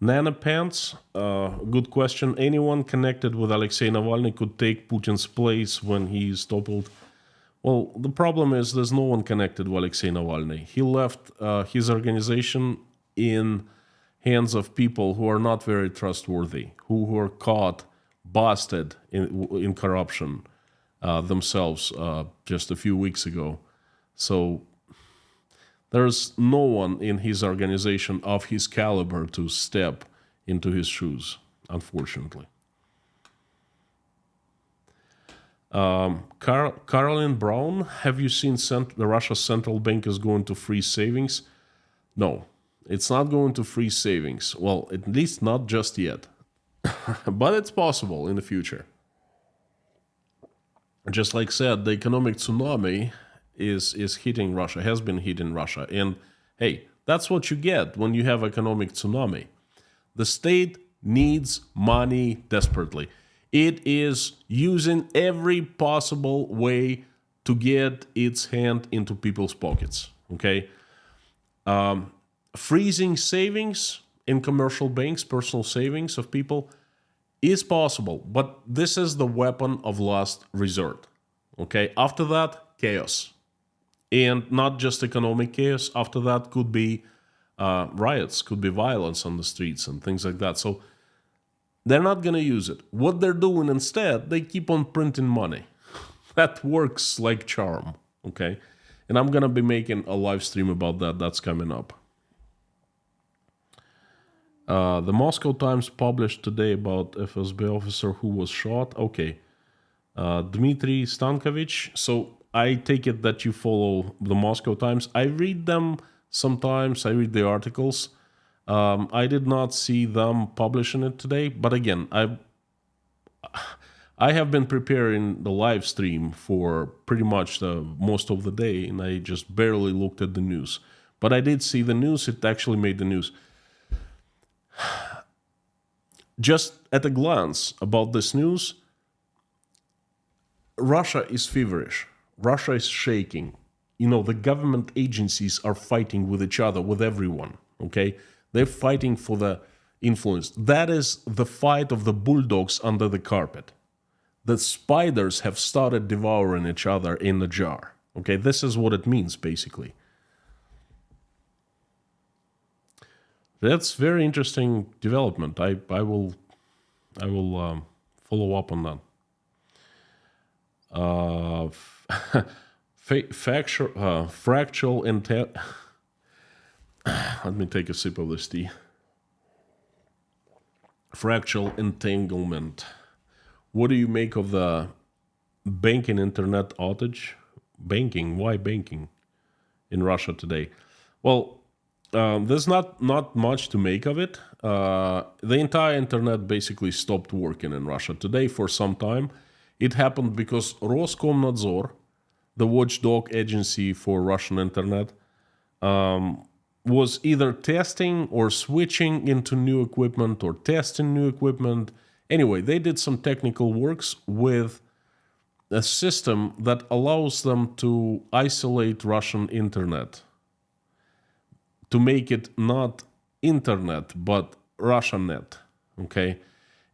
Nana Pants, good question. Anyone connected with Alexei Navalny could take Putin's place when he is toppled? Well, the problem is there's no one connected with Alexei Navalny. He left his organization in hands of people who are not very trustworthy, who were caught, busted in corruption themselves just a few weeks ago. So there's no one in his organization of his caliber to step into his shoes, unfortunately. Caroline Brown, have you seen the Russia's central bank is going to freeze savings? No, it's not going to freeze savings. Well, at least not just yet. But it's possible in the future. Just like said, the economic tsunami is hitting Russia, has been hitting Russia. And hey, that's what you get when you have economic tsunami. The state needs money desperately. It is using every possible way to get its hand into people's pockets, okay? Freezing savings in commercial banks, personal savings of people, is possible, but this is the weapon of last resort, okay? After that, chaos. And not just economic chaos, after that could be riots, could be violence on the streets and things like that. So they're not going to use it. What they're doing instead, they keep on printing money. That works like charm, okay? And I'm going to be making a live stream about that. That's coming up. The Moscow Times published today about FSB officer who was shot. Okay. Dmitry Stankovich. So I take it that you follow the Moscow Times. I read them sometimes. I read the articles. I did not see them publishing it today. But again, I have been preparing the live stream for pretty much most of the day, and I just barely looked at the news. But I did see the news. It actually made the news. Just at a glance about this news, Russia is feverish. Russia is shaking. You know, the government agencies are fighting with each other, with everyone, okay? They're fighting for the influence. That is the fight of the bulldogs under the carpet. The spiders have started devouring each other in the jar, okay? This is what it means, basically. That's very interesting development. I will follow up on that. Fractal let me take a sip of this tea. Fractal entanglement. What do you make of the banking internet outage? Banking? Why banking in Russia today? Well, there's not much to make of it. The entire internet basically stopped working in Russia today for some time. It happened because Roskomnadzor, the watchdog agency for Russian internet, was either testing or switching into new equipment or testing new equipment. Anyway, they did some technical works with a system that allows them to isolate Russian internet, to make it not internet, but RussiaNet, okay?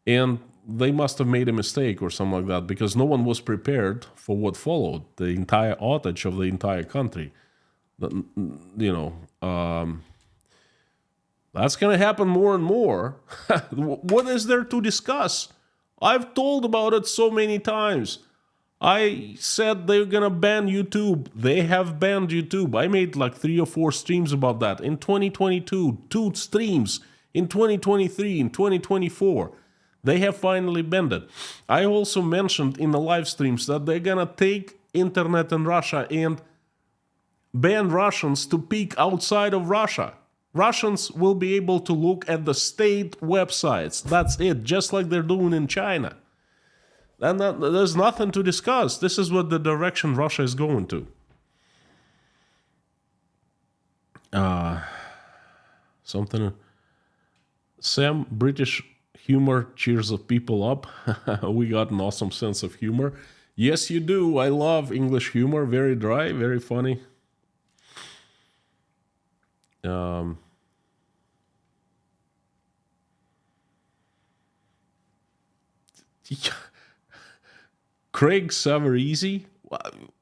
And they must have made a mistake or something like that because no one was prepared for what followed, the entire outage of the entire country. You know, that's going to happen more and more. What is there to discuss? I've told about it so many times. I said they're going to ban YouTube. They have banned YouTube. I made like 3 or 4 streams about that. In 2022, 2 streams. In 2023, in 2024. They have finally banned it. I also mentioned in the live streams that they're going to take internet in Russia and ban Russians to peek outside of Russia. Russians will be able to look at the state websites. That's it, just like they're doing in China. And there's nothing to discuss. This is what the direction Russia is going to. Something. Sam, British humor cheers the people up. We got an awesome sense of humor. Yes, you do. I love English humor. Very dry, very funny. Craig Savarese,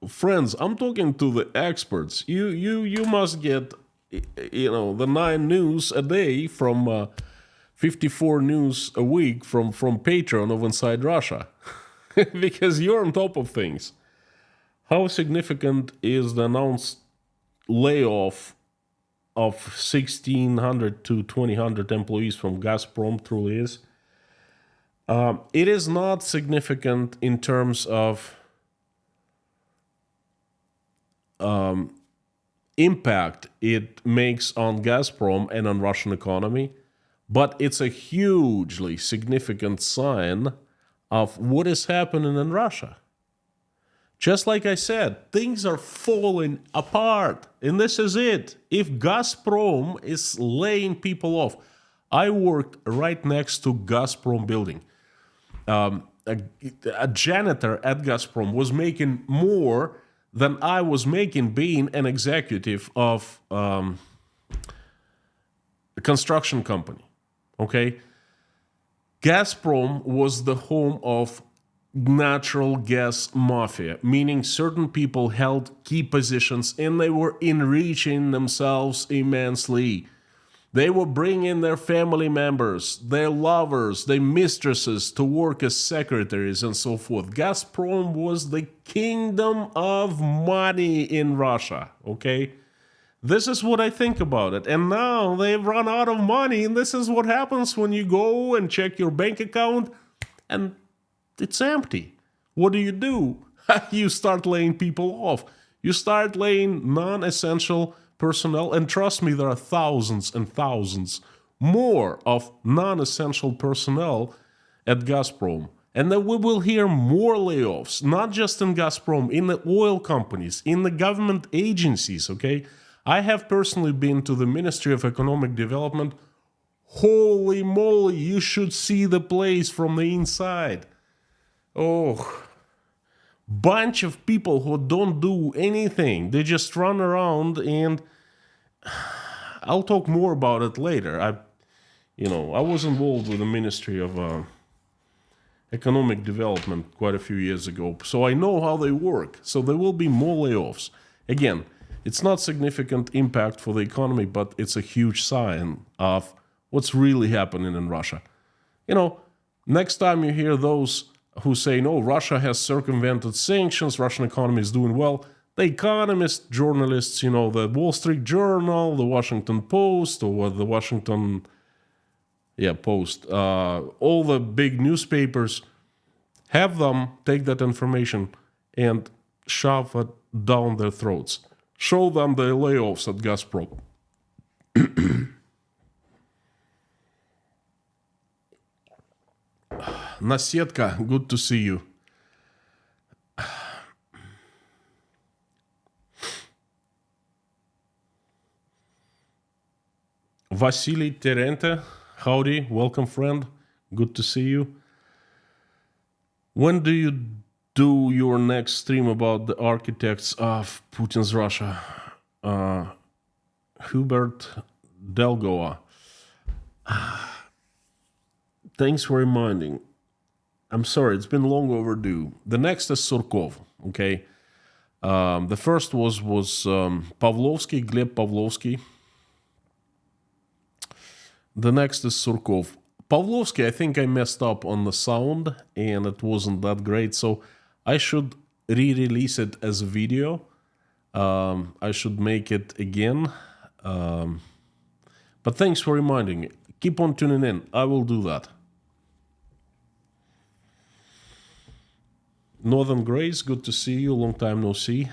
friends, I'm talking to the experts. You must get, the 9 news a day from 54 news a week from Patreon of Inside Russia, because you're on top of things. How significant is the announced layoff of 1,600 to 2,000 employees from Gazprom truly is? It is not significant in terms of impact it makes on Gazprom and on Russian economy, but it's a hugely significant sign of what is happening in Russia. Just like I said, things are falling apart, and this is it. If Gazprom is laying people off, I worked right next to Gazprom building. A janitor at Gazprom was making more than I was making being an executive of a construction company. Okay? Gazprom was the home of natural gas mafia, meaning certain people held key positions and they were enriching themselves immensely. They were bringing their family members, their lovers, their mistresses to work as secretaries and so forth. Gazprom was the kingdom of money in Russia, okay? This is what I think about it. And now they've run out of money, and this is what happens when you go and check your bank account and it's empty. What do? You start laying people off. You start laying non-essential personnel, and trust me, there are thousands and thousands more of non-essential personnel at Gazprom. And then we will hear more layoffs, not just in Gazprom, in the oil companies, in the government agencies, okay? I have personally been to the Ministry of Economic Development. Holy moly, you should see the place from the inside. Oh, bunch of people who don't do anything. They just run around, and I'll talk more about it later. I was involved with the Ministry of Economic Development quite a few years ago, so I know how they work. So there will be more layoffs. Again, it's not significant impact for the economy, but it's a huge sign of what's really happening in Russia. Next time you hear those who say, no, Russia has circumvented sanctions, Russian economy is doing well, the economist journalists, the Wall Street Journal, the Washington Post, or the Washington Post, all the big newspapers, have them take that information and shove it down their throats. Show them the layoffs at Gazprom. Nasetka, good to see you. Vasily Terente, howdy, welcome friend, good to see you. When do you do your next stream about the architects of Putin's Russia? Hubert Delgoa. Thanks for reminding. I'm sorry, it's been long overdue. The next is Surkov, okay? The first was Pavlovsky, Gleb Pavlovsky. The next is Surkov. Pavlovsky, I think I messed up on the sound and it wasn't that great, so I should re-release it as a video. I should make it again. But thanks for reminding me. Keep on tuning in. I will do that. Northern Grace, good to see you. Long time no see.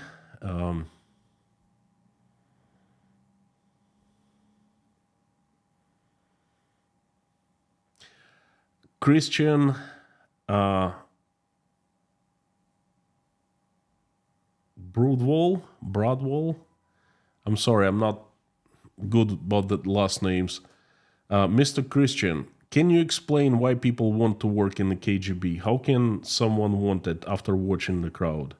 Christian Broadwall. I'm sorry, I'm not good about the last names. Mr. Christian, can you explain why people want to work in the KGB? How can someone want it after watching the crowd?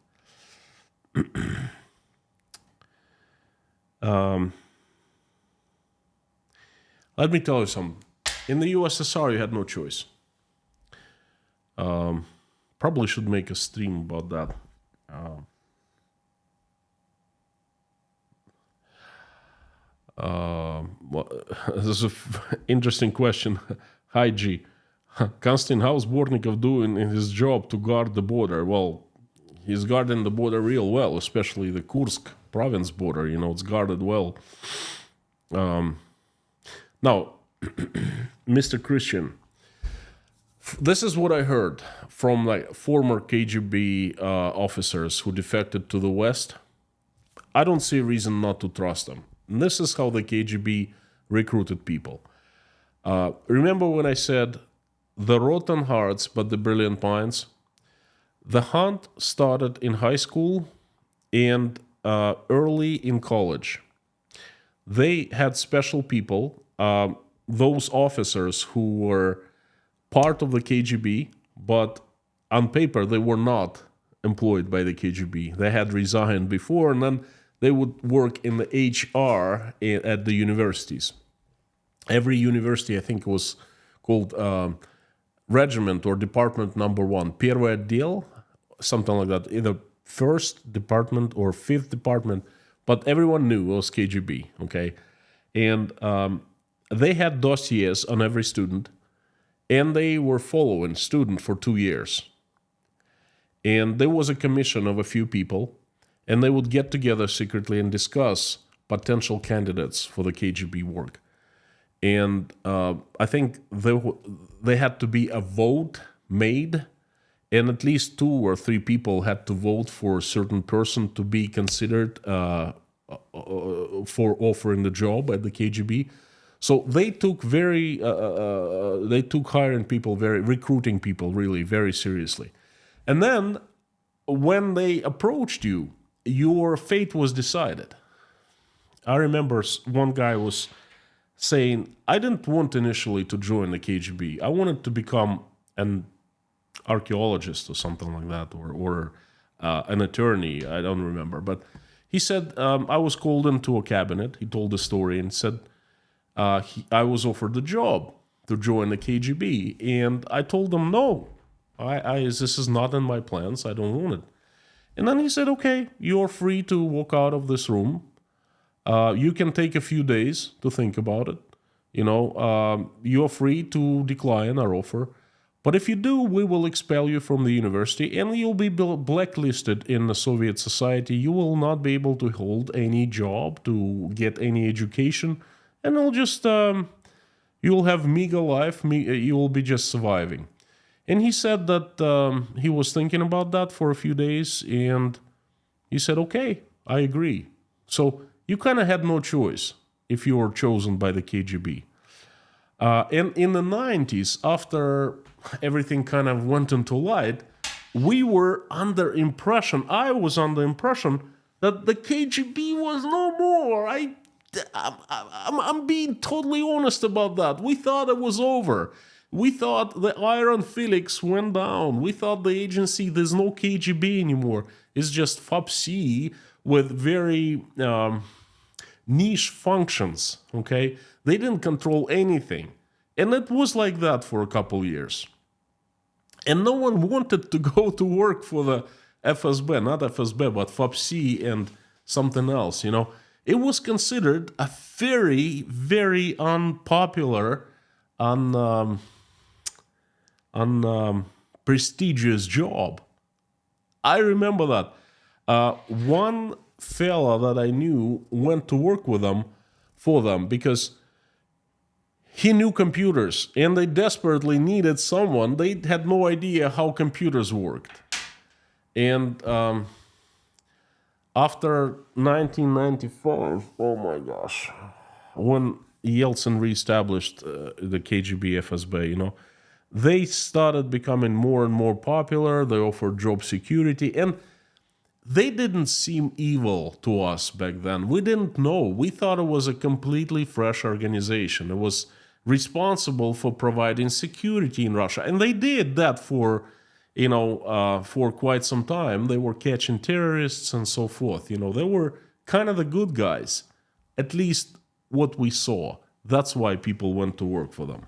Let me tell you something. In the USSR, you had no choice. Probably should make a stream about that. This is an interesting question. Hi, G. Konstantin, how's Bortnikov doing in his job to guard the border? Well, he's guarding the border real well, especially the Kursk province border. You know, it's guarded well. Now, Mr. Christian, this is what I heard from like former KGB officers who defected to the West. I don't see a reason not to trust them. And this is how the KGB recruited people. Remember when I said the rotten hearts but the brilliant minds? The hunt started in high school and early in college. They had special people, those officers who were part of the KGB, but on paper they were not employed by the KGB. They had resigned before, and then they would work in the HR at the universities. Every university, I think it was called regiment or department number 1, Первый отдел, something like that, either first department or fifth department, but everyone knew it was KGB, okay? And they had dossiers on every student, and they were following student for 2 years. And there was a commission of a few people, and they would get together secretly and discuss potential candidates for the KGB work. And I think there had to be a vote made, and at least 2 or 3 people had to vote for a certain person to be considered for offering the job at the KGB. So they took hiring people, recruiting people really very seriously. And then when they approached you, your fate was decided. I remember one guy was saying, I didn't want initially to join the KGB. I wanted to become an archaeologist or something like that, or an attorney. I don't remember. But he said, I was called into a cabinet. He told the story and said, I was offered the job to join the KGB. And I told him, no, this is not in my plans. I don't want it. And then he said, okay, you're free to walk out of this room. You can take a few days to think about it. You know, you're free to decline our offer. But if you do, we will expel you from the university and you'll be blacklisted in the Soviet society. You will not be able to hold any job, to get any education. And it'll just, you'll have meager life. You will be just surviving. And he said that he was thinking about that for a few days. And he said, okay, I agree. So you kind of had no choice if you were chosen by the KGB. And in the 90s, after everything kind of went into light, we were under impression, I was under impression that the KGB was no more. I'm being totally honest about that. We thought it was over. We thought the Iron Felix went down. We thought the agency, there's no KGB anymore. It's just FOBC with very niche functions, okay? They didn't control anything. And it was like that for a couple years. And no one wanted to go to work for the FSB, not FSB, but FOBC and something else, you know. It was considered a very, very unpopular, prestigious job. I remember that. One fella that I knew went to work with them, for them, because he knew computers and they desperately needed someone. They had no idea how computers worked. And after 1995, oh my gosh, when Yeltsin reestablished the KGB, FSB, you know, they started becoming more and more popular. They offered job security, and they didn't seem evil to us back then. We didn't know. We thought it was a completely fresh organization. It was responsible for providing security in Russia. And they did that for, for quite some time. They were catching terrorists and so forth. They were kind of the good guys, at least what we saw. That's why people went to work for them.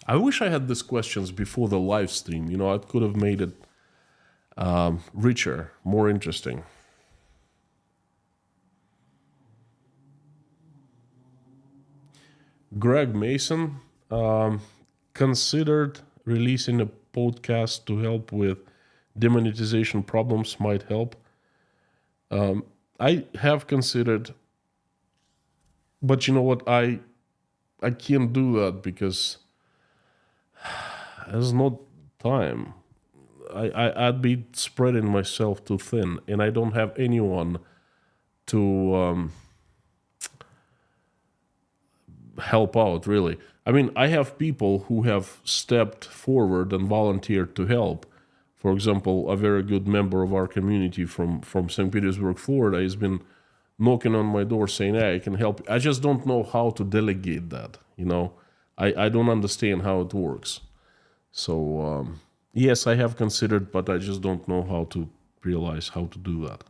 I wish I had these questions before the live stream. I could have made it richer, more interesting. Greg Mason considered releasing a podcast to help with demonetization problems. Might help. I have considered, but you know what? I can't do that because there's no time. I'd be spreading myself too thin, and I don't have anyone to help out, really. I mean, I have people who have stepped forward and volunteered to help. For example, a very good member of our community from St. Petersburg, Florida, has been knocking on my door saying, hey, I can help. I just don't know how to delegate that, I don't understand how it works. So, yes, I have considered, but I just don't know how to realize how to do that.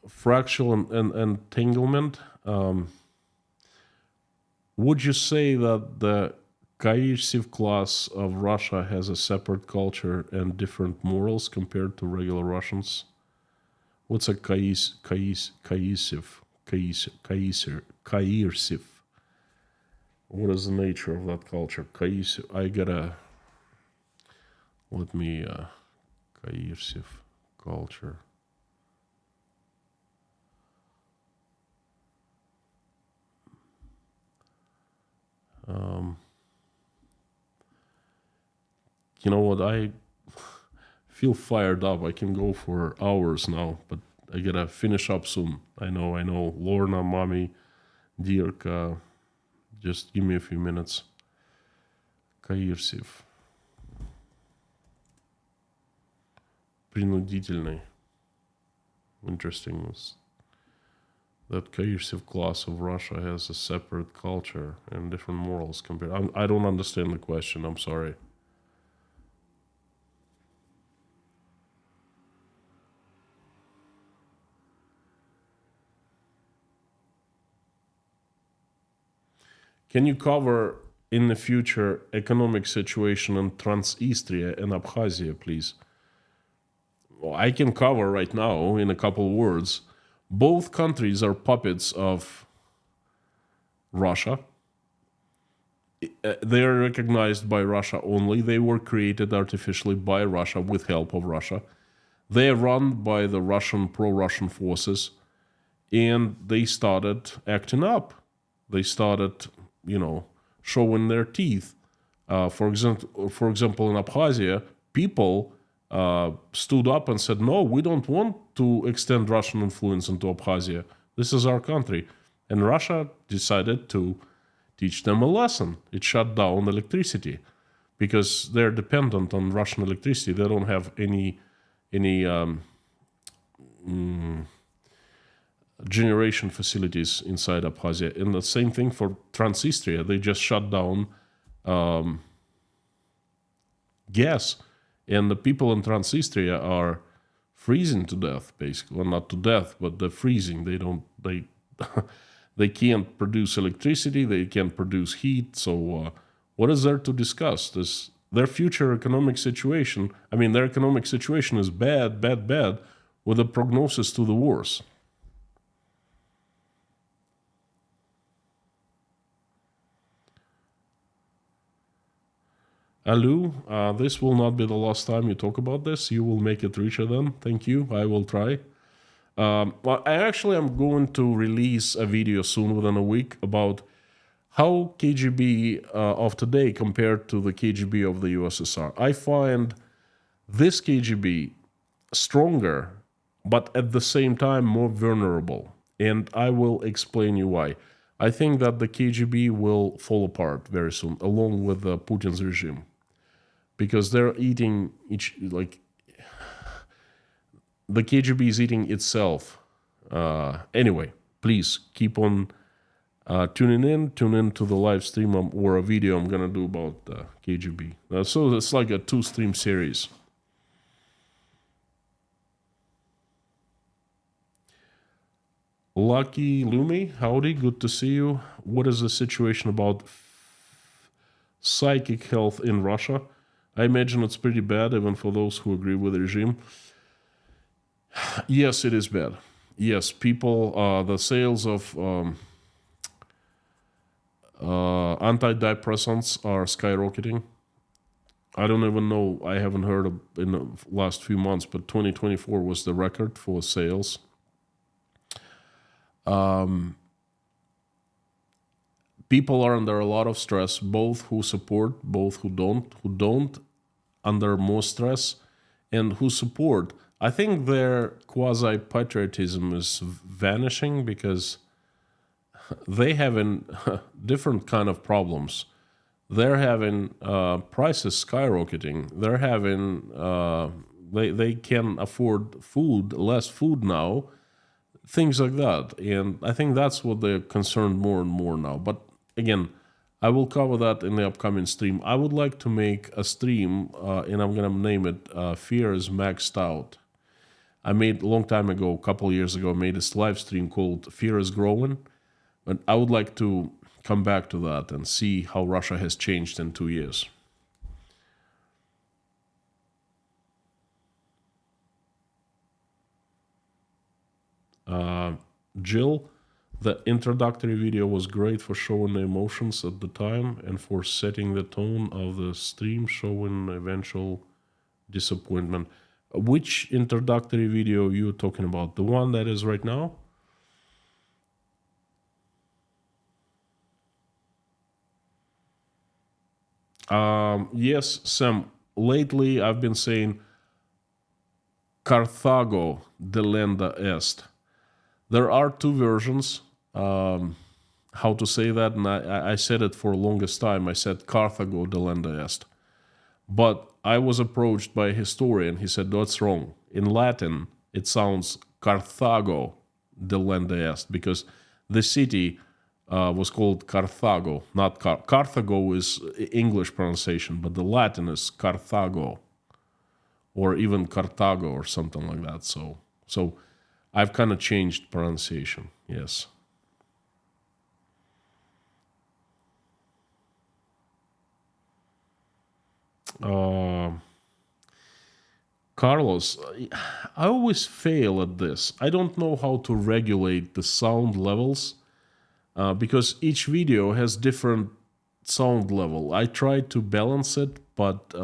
Fractal and entanglement. Would you say that the coercive class of Russia has a separate culture and different morals compared to regular Russians? What's a coercive? What is the nature of that culture? Coercive. Coercive culture. You know what? I feel fired up. I can go for hours now, but I gotta finish up soon. I know. Lorna, Mommy, Dirk, just give me a few minutes. Coercive. Принудительный. Interesting. That coercive class of Russia has a separate culture and different morals compared. I don't understand the question. I'm sorry. Can you cover in the future economic situation in Transnistria and Abkhazia, please? Well, I can cover right now in a couple words. Both countries are puppets of Russia. They are recognized by Russia only. They were created artificially by Russia with help of Russia. They are run by the Russian, pro-Russian forces, and they started acting up. They started, showing their teeth. For example, in Abkhazia, people stood up and said, no, we don't want to extend Russian influence into Abkhazia. This is our country. And Russia decided to teach them a lesson. It shut down electricity because they're dependent on Russian electricity. They don't have any generation facilities inside Abkhazia. And the same thing for Transnistria. They just shut down gas. And the people in Transnistria are freezing to death, basically. Well, not to death, but they're freezing. They can't produce electricity. They can't produce heat. So what is there to discuss? Their future economic situation. I mean, their economic situation is bad, with a prognosis to the worse. Alu, this will not be the last time you talk about this. You will make it richer then. Thank you. I will try. Well, I'm going to release a video soon, within a week, about how KGB of today compared to the KGB of the USSR. I find this KGB stronger, but at the same time more vulnerable. And I will explain you why. I think that the KGB will fall apart very soon, along with Putin's regime, because they're eating each, like, the KGB is eating itself. Anyway, please keep on tune in to the live stream or a video I'm gonna do about KGB. So it's like a 2-stream series. Lucky Lumi, howdy, good to see you. What is the situation about psychic health in Russia? I imagine it's pretty bad, even for those who agree with the regime. Yes, it is bad. Yes, people, the sales of antidepressants are skyrocketing. I don't even know, I haven't heard of in the last few months, but 2024 was the record for sales. People are under a lot of stress, both who support, both who don't under more stress, and who support. I think their quasi-patriotism is vanishing because they having different kind of problems. They're having prices skyrocketing. They're having they can afford food, less food now, things like that. And I think that's what they're concerned more and more now. But again, I will cover that in the upcoming stream. I would like to make a stream, and I'm gonna name it "Fear is Maxed Out." I made a long time ago, a couple of years ago, made this live stream called "Fear is Growing," and I would like to come back to that and see how Russia has changed in 2 years. Jill, the introductory video was great for showing the emotions at the time and for setting the tone of the stream, showing eventual disappointment. Which introductory video are you talking about? The one that is right now? Yes, Sam. Lately, I've been saying Carthago delenda est. There are two versions how to say that, and I said it for the longest time. I said Carthago delenda est. But I was approached by a historian. He said, that's wrong. In Latin, it sounds Carthago delenda est, because the city was called Carthago, not Carthago is English pronunciation, but the Latin is Carthago, or even Carthago or something like that. So I've kind of changed pronunciation, yes. Carlos, I always fail at this. I don't know how to regulate the sound levels because each video has different sound level. I try to balance it, but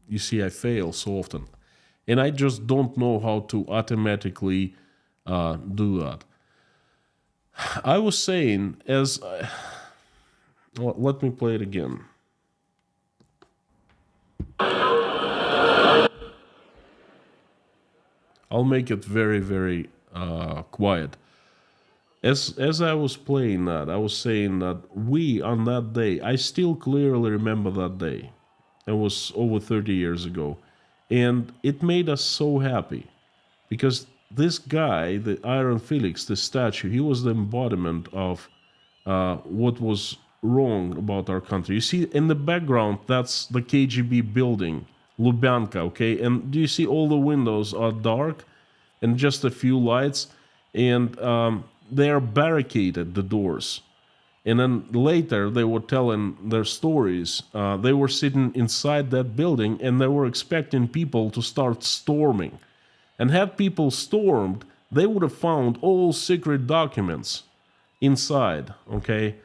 you see, I fail so often. And I just don't know how to automatically do that. I was saying, well, let me play it again. I'll make it very, very quiet. As I was playing that, I was saying that we, on that day, I still clearly remember that day. It was over 30 years ago. And it made us so happy. Because this guy, the Iron Felix, the statue, he was the embodiment of what was wrong about our country. You see, in the background, that's the KGB building, Lubyanka, okay? And do you see all the windows are dark and just a few lights? And they are barricaded, the doors. And then later, they were telling their stories. They were sitting inside that building, and they were expecting people to start storming. And had people stormed, they would have found all secret documents inside, okay?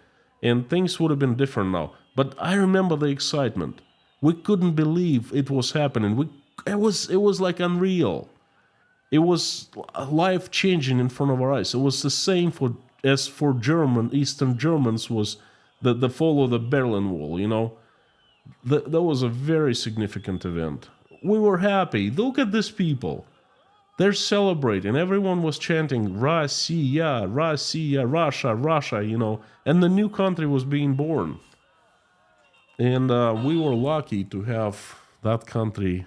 And things would have been different now. But I remember the excitement. We couldn't believe it was happening. It was like unreal. It was life-changing in front of our eyes. It was the same as for Eastern Germans was the fall of the Berlin Wall, you know? That was a very significant event. We were happy. Look at these people. They're celebrating. Everyone was chanting, Russia, Russia, Russia, Russia, you know, and the new country was being born. And we were lucky to have that country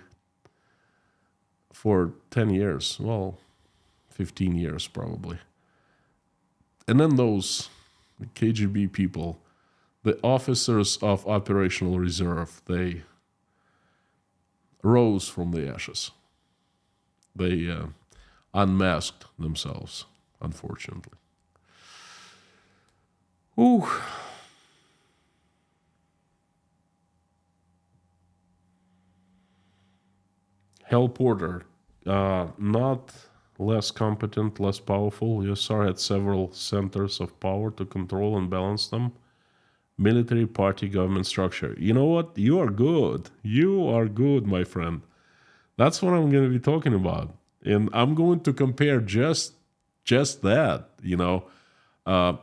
for 10 years. Well, 15 years probably. And then those KGB people, the officers of Operational Reserve, they rose from the ashes. They unmasked themselves, unfortunately. Ooh. Hell Porter, not less competent, less powerful. USSR had several centers of power to control and balance them. Military, party, government structure. You know what? You are good. You are good, my friend. That's what I'm going to be talking about. And I'm going to compare just that, you know.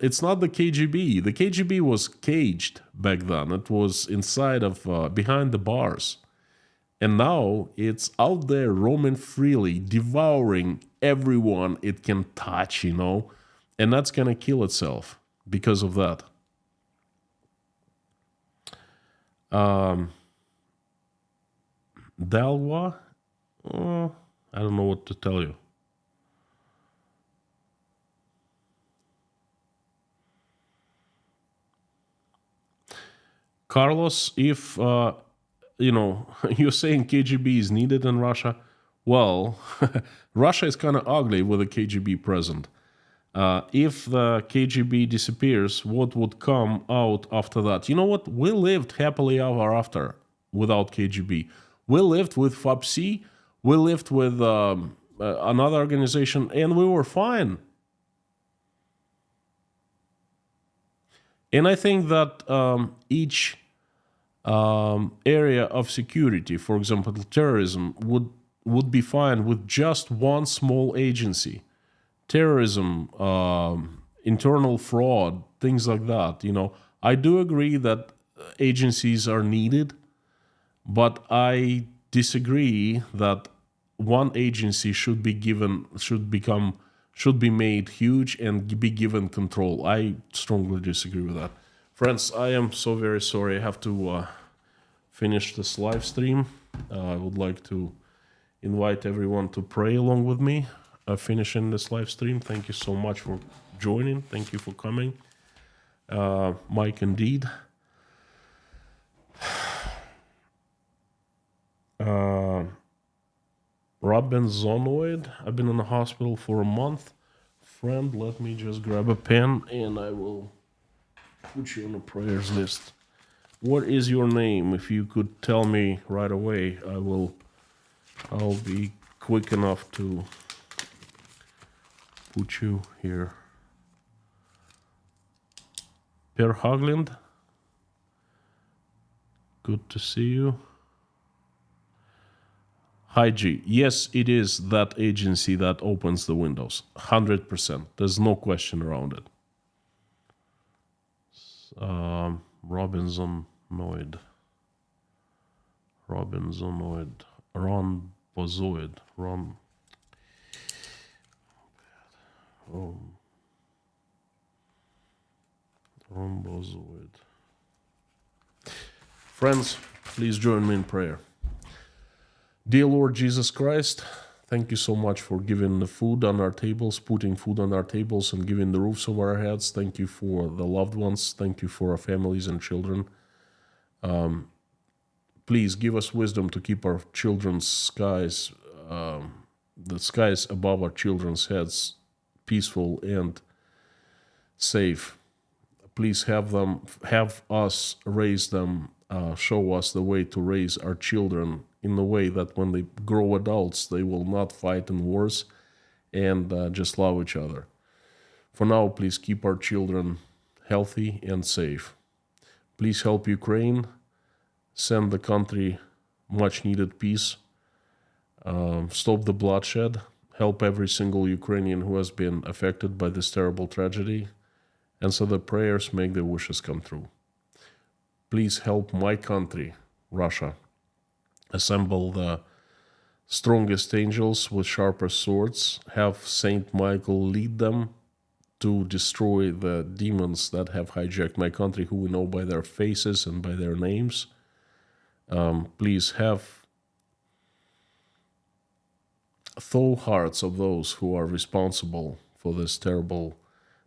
It's not the KGB. The KGB was caged back then. It was inside of, behind the bars. And now it's out there roaming freely, devouring everyone it can touch, you know. And that's going to kill itself because of that. Dalwa? I don't know what to tell you. Carlos, if, you know, you're saying KGB is needed in Russia, well, Russia is kind of ugly with a KGB present. If the KGB disappears, what would come out after that? You know what? We lived happily ever after without KGB. We lived with FAPC, we lived with another organization, and we were fine. And I think that each area of security, for example, terrorism, would be fine with just one small agency. Terrorism, internal fraud, things like that. You know, I do agree that agencies are needed, but I disagree that one agency should be made huge and be given control. I strongly disagree with that. Friends, I am so very sorry. I have to finish this live stream. I would like to invite everyone to pray along with me. Finishing this live stream. Thank you so much for joining. Thank you for coming. Mike, indeed. Robinsonoid. I've been in the hospital for a month. Friend, let me just grab a pen and I will put you on the prayers list. What is your name? If you could tell me right away, I'll be quick enough to put you here. Per Haglund. Good to see you. Hi G. Yes, it is that agency that opens the windows. 100%. There's no question around it. Robinsonoid. Ron Bozoid. Rhombozoid. Friends, please join me in prayer. Dear Lord Jesus Christ, thank you so much for giving the food on our tables, putting food on our tables and giving the roofs over our heads. Thank you for the loved ones. Thank you for our families and children. Please give us wisdom to keep our children's skies, the skies above our children's heads, peaceful and safe. Please have us raise them, show us the way to raise our children in the way that when they grow adults, they will not fight in wars and just love each other. For now, please keep our children healthy and safe. Please help Ukraine, send the country much needed peace, stop the bloodshed, help every single Ukrainian who has been affected by this terrible tragedy, and so the prayers make their wishes come true. Please help my country, Russia, assemble strongest angels with sharper swords. Have Saint Michael lead them to destroy the demons that have hijacked my country, who we know by their faces and by their names. Please have thaw hearts of those who are responsible for this terrible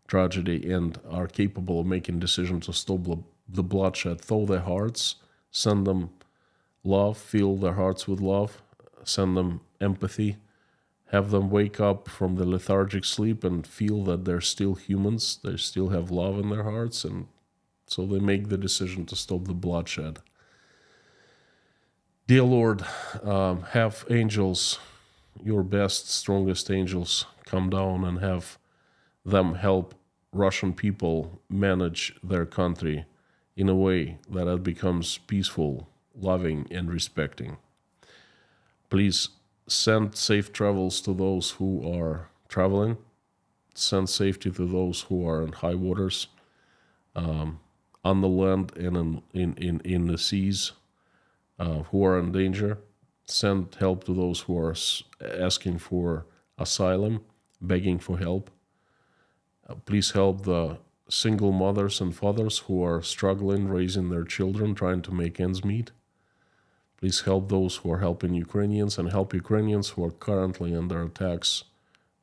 tragedy and are capable of making decisions to stop the bloodshed. Thaw their hearts, send them love, fill their hearts with love, send them empathy, have them wake up from the lethargic sleep and feel that they're still humans, they still have love in their hearts, and so they make the decision to stop the bloodshed. Dear Lord, have angels, your best, strongest angels, come down and have them help Russian people manage their country in a way that it becomes peaceful, loving, and respecting. Please send safe travels to those who are traveling. Send safety to those who are in high waters, on the land and in the seas, who are in danger. Send help to those who are asking for asylum, begging for help. Please help the single mothers and fathers who are struggling raising their children, trying to make ends meet. Please help those who are helping Ukrainians, and help Ukrainians who are currently under attacks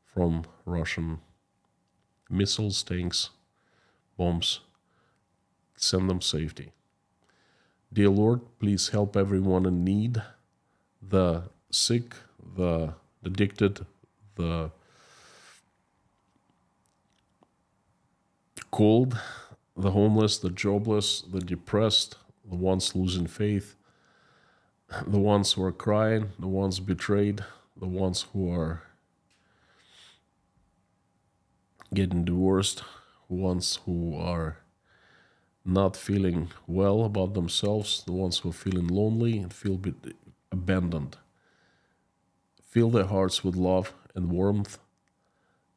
from Russian missiles, tanks, bombs. Send them safety. Dear Lord, please help everyone in need, the sick, the addicted, the cold, the homeless, the jobless, the depressed, the ones losing faith, the ones who are crying, the ones betrayed, the ones who are getting divorced, ones who are not feeling well about themselves, the ones who are feeling lonely and feel abandoned. Fill their hearts with love and warmth,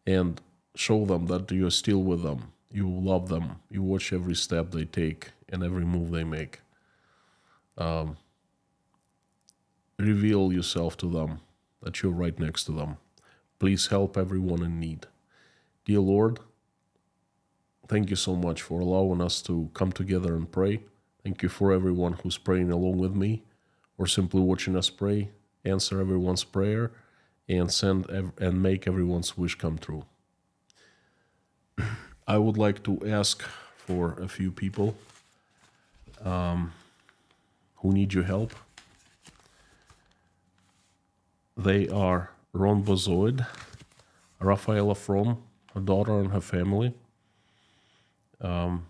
and show them that you are still with them. You love them. You watch every step they take and every move they make. Reveal yourself to them, that you're right next to them. Please help everyone in need. Dear Lord, thank you so much for allowing us to come together and pray. Thank you for everyone who's praying along with me or simply watching us pray. Answer everyone's prayer and and make everyone's wish come true. I would like to ask for a few people who need your help. They are Ron Bozoid, Rafaela From, her daughter and her family, Ann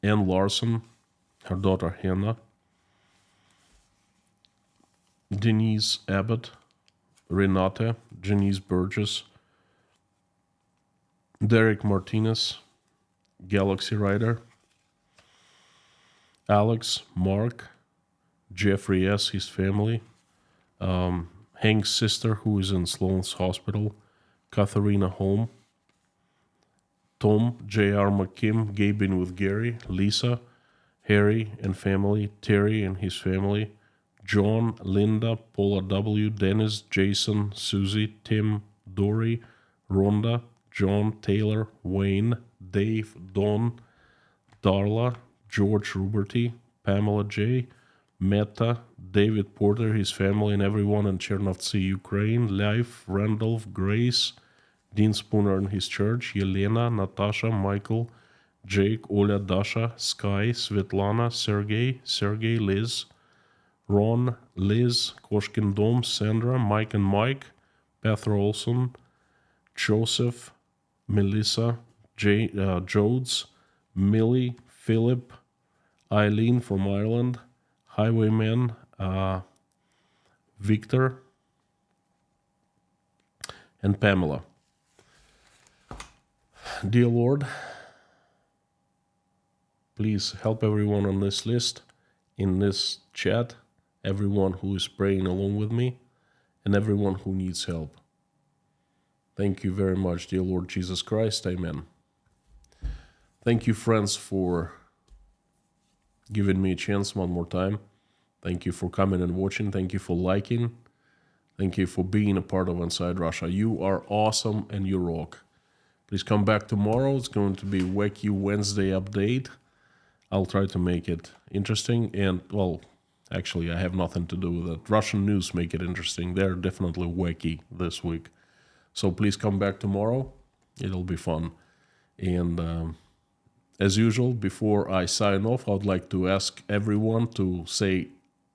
Larson, her daughter Hannah, Denise Abbott, Renata, Janice Burgess, Derek Martinez, Galaxy Rider, Alex, Mark, Jeffrey S., his family, Hank's sister who is in Sloan's hospital, Katharina Holm, Tom, J.R. McKim, Gabin with Gary, Lisa, Harry and family, Terry and his family, John, Linda, Paula W., Dennis, Jason, Susie, Tim, Dory, Rhonda, John, Taylor, Wayne, Dave, Don, Darla, George Ruberty, Pamela J., Meta, David Porter, his family, and everyone in Chernovtsi, Ukraine, Leif, Randolph, Grace, Dean Spooner and his church, Yelena, Natasha, Michael, Jake, Oля, Dasha, Sky, Svetlana, Sergey, Liz, Ron, Liz, Koshkin Dom, Sandra, Mike and Mike, Petra Olson, Joseph, Melissa, Jodes, Millie, Philip, Eileen from Ireland, Highwayman, Victor, and Pamela. Dear Lord, please help everyone on this list, in this chat, everyone who is praying along with me, and everyone who needs help. Thank you very much, dear Lord Jesus Christ. Amen. Thank you, friends, for giving me a chance one more time. Thank you for coming and watching. Thank you for liking. Thank you for being a part of Inside Russia. You are awesome and you rock. Please come back tomorrow. It's going to be Wacky Wednesday update. I'll try to make it interesting. And, well, actually, I have nothing to do with it. Russian news make it interesting. They're definitely wacky this week. So please come back tomorrow. It'll be fun. And as usual, before I sign off, I would like to ask everyone to say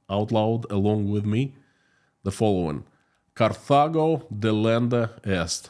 out loud along with me the following. Carthago delenda est.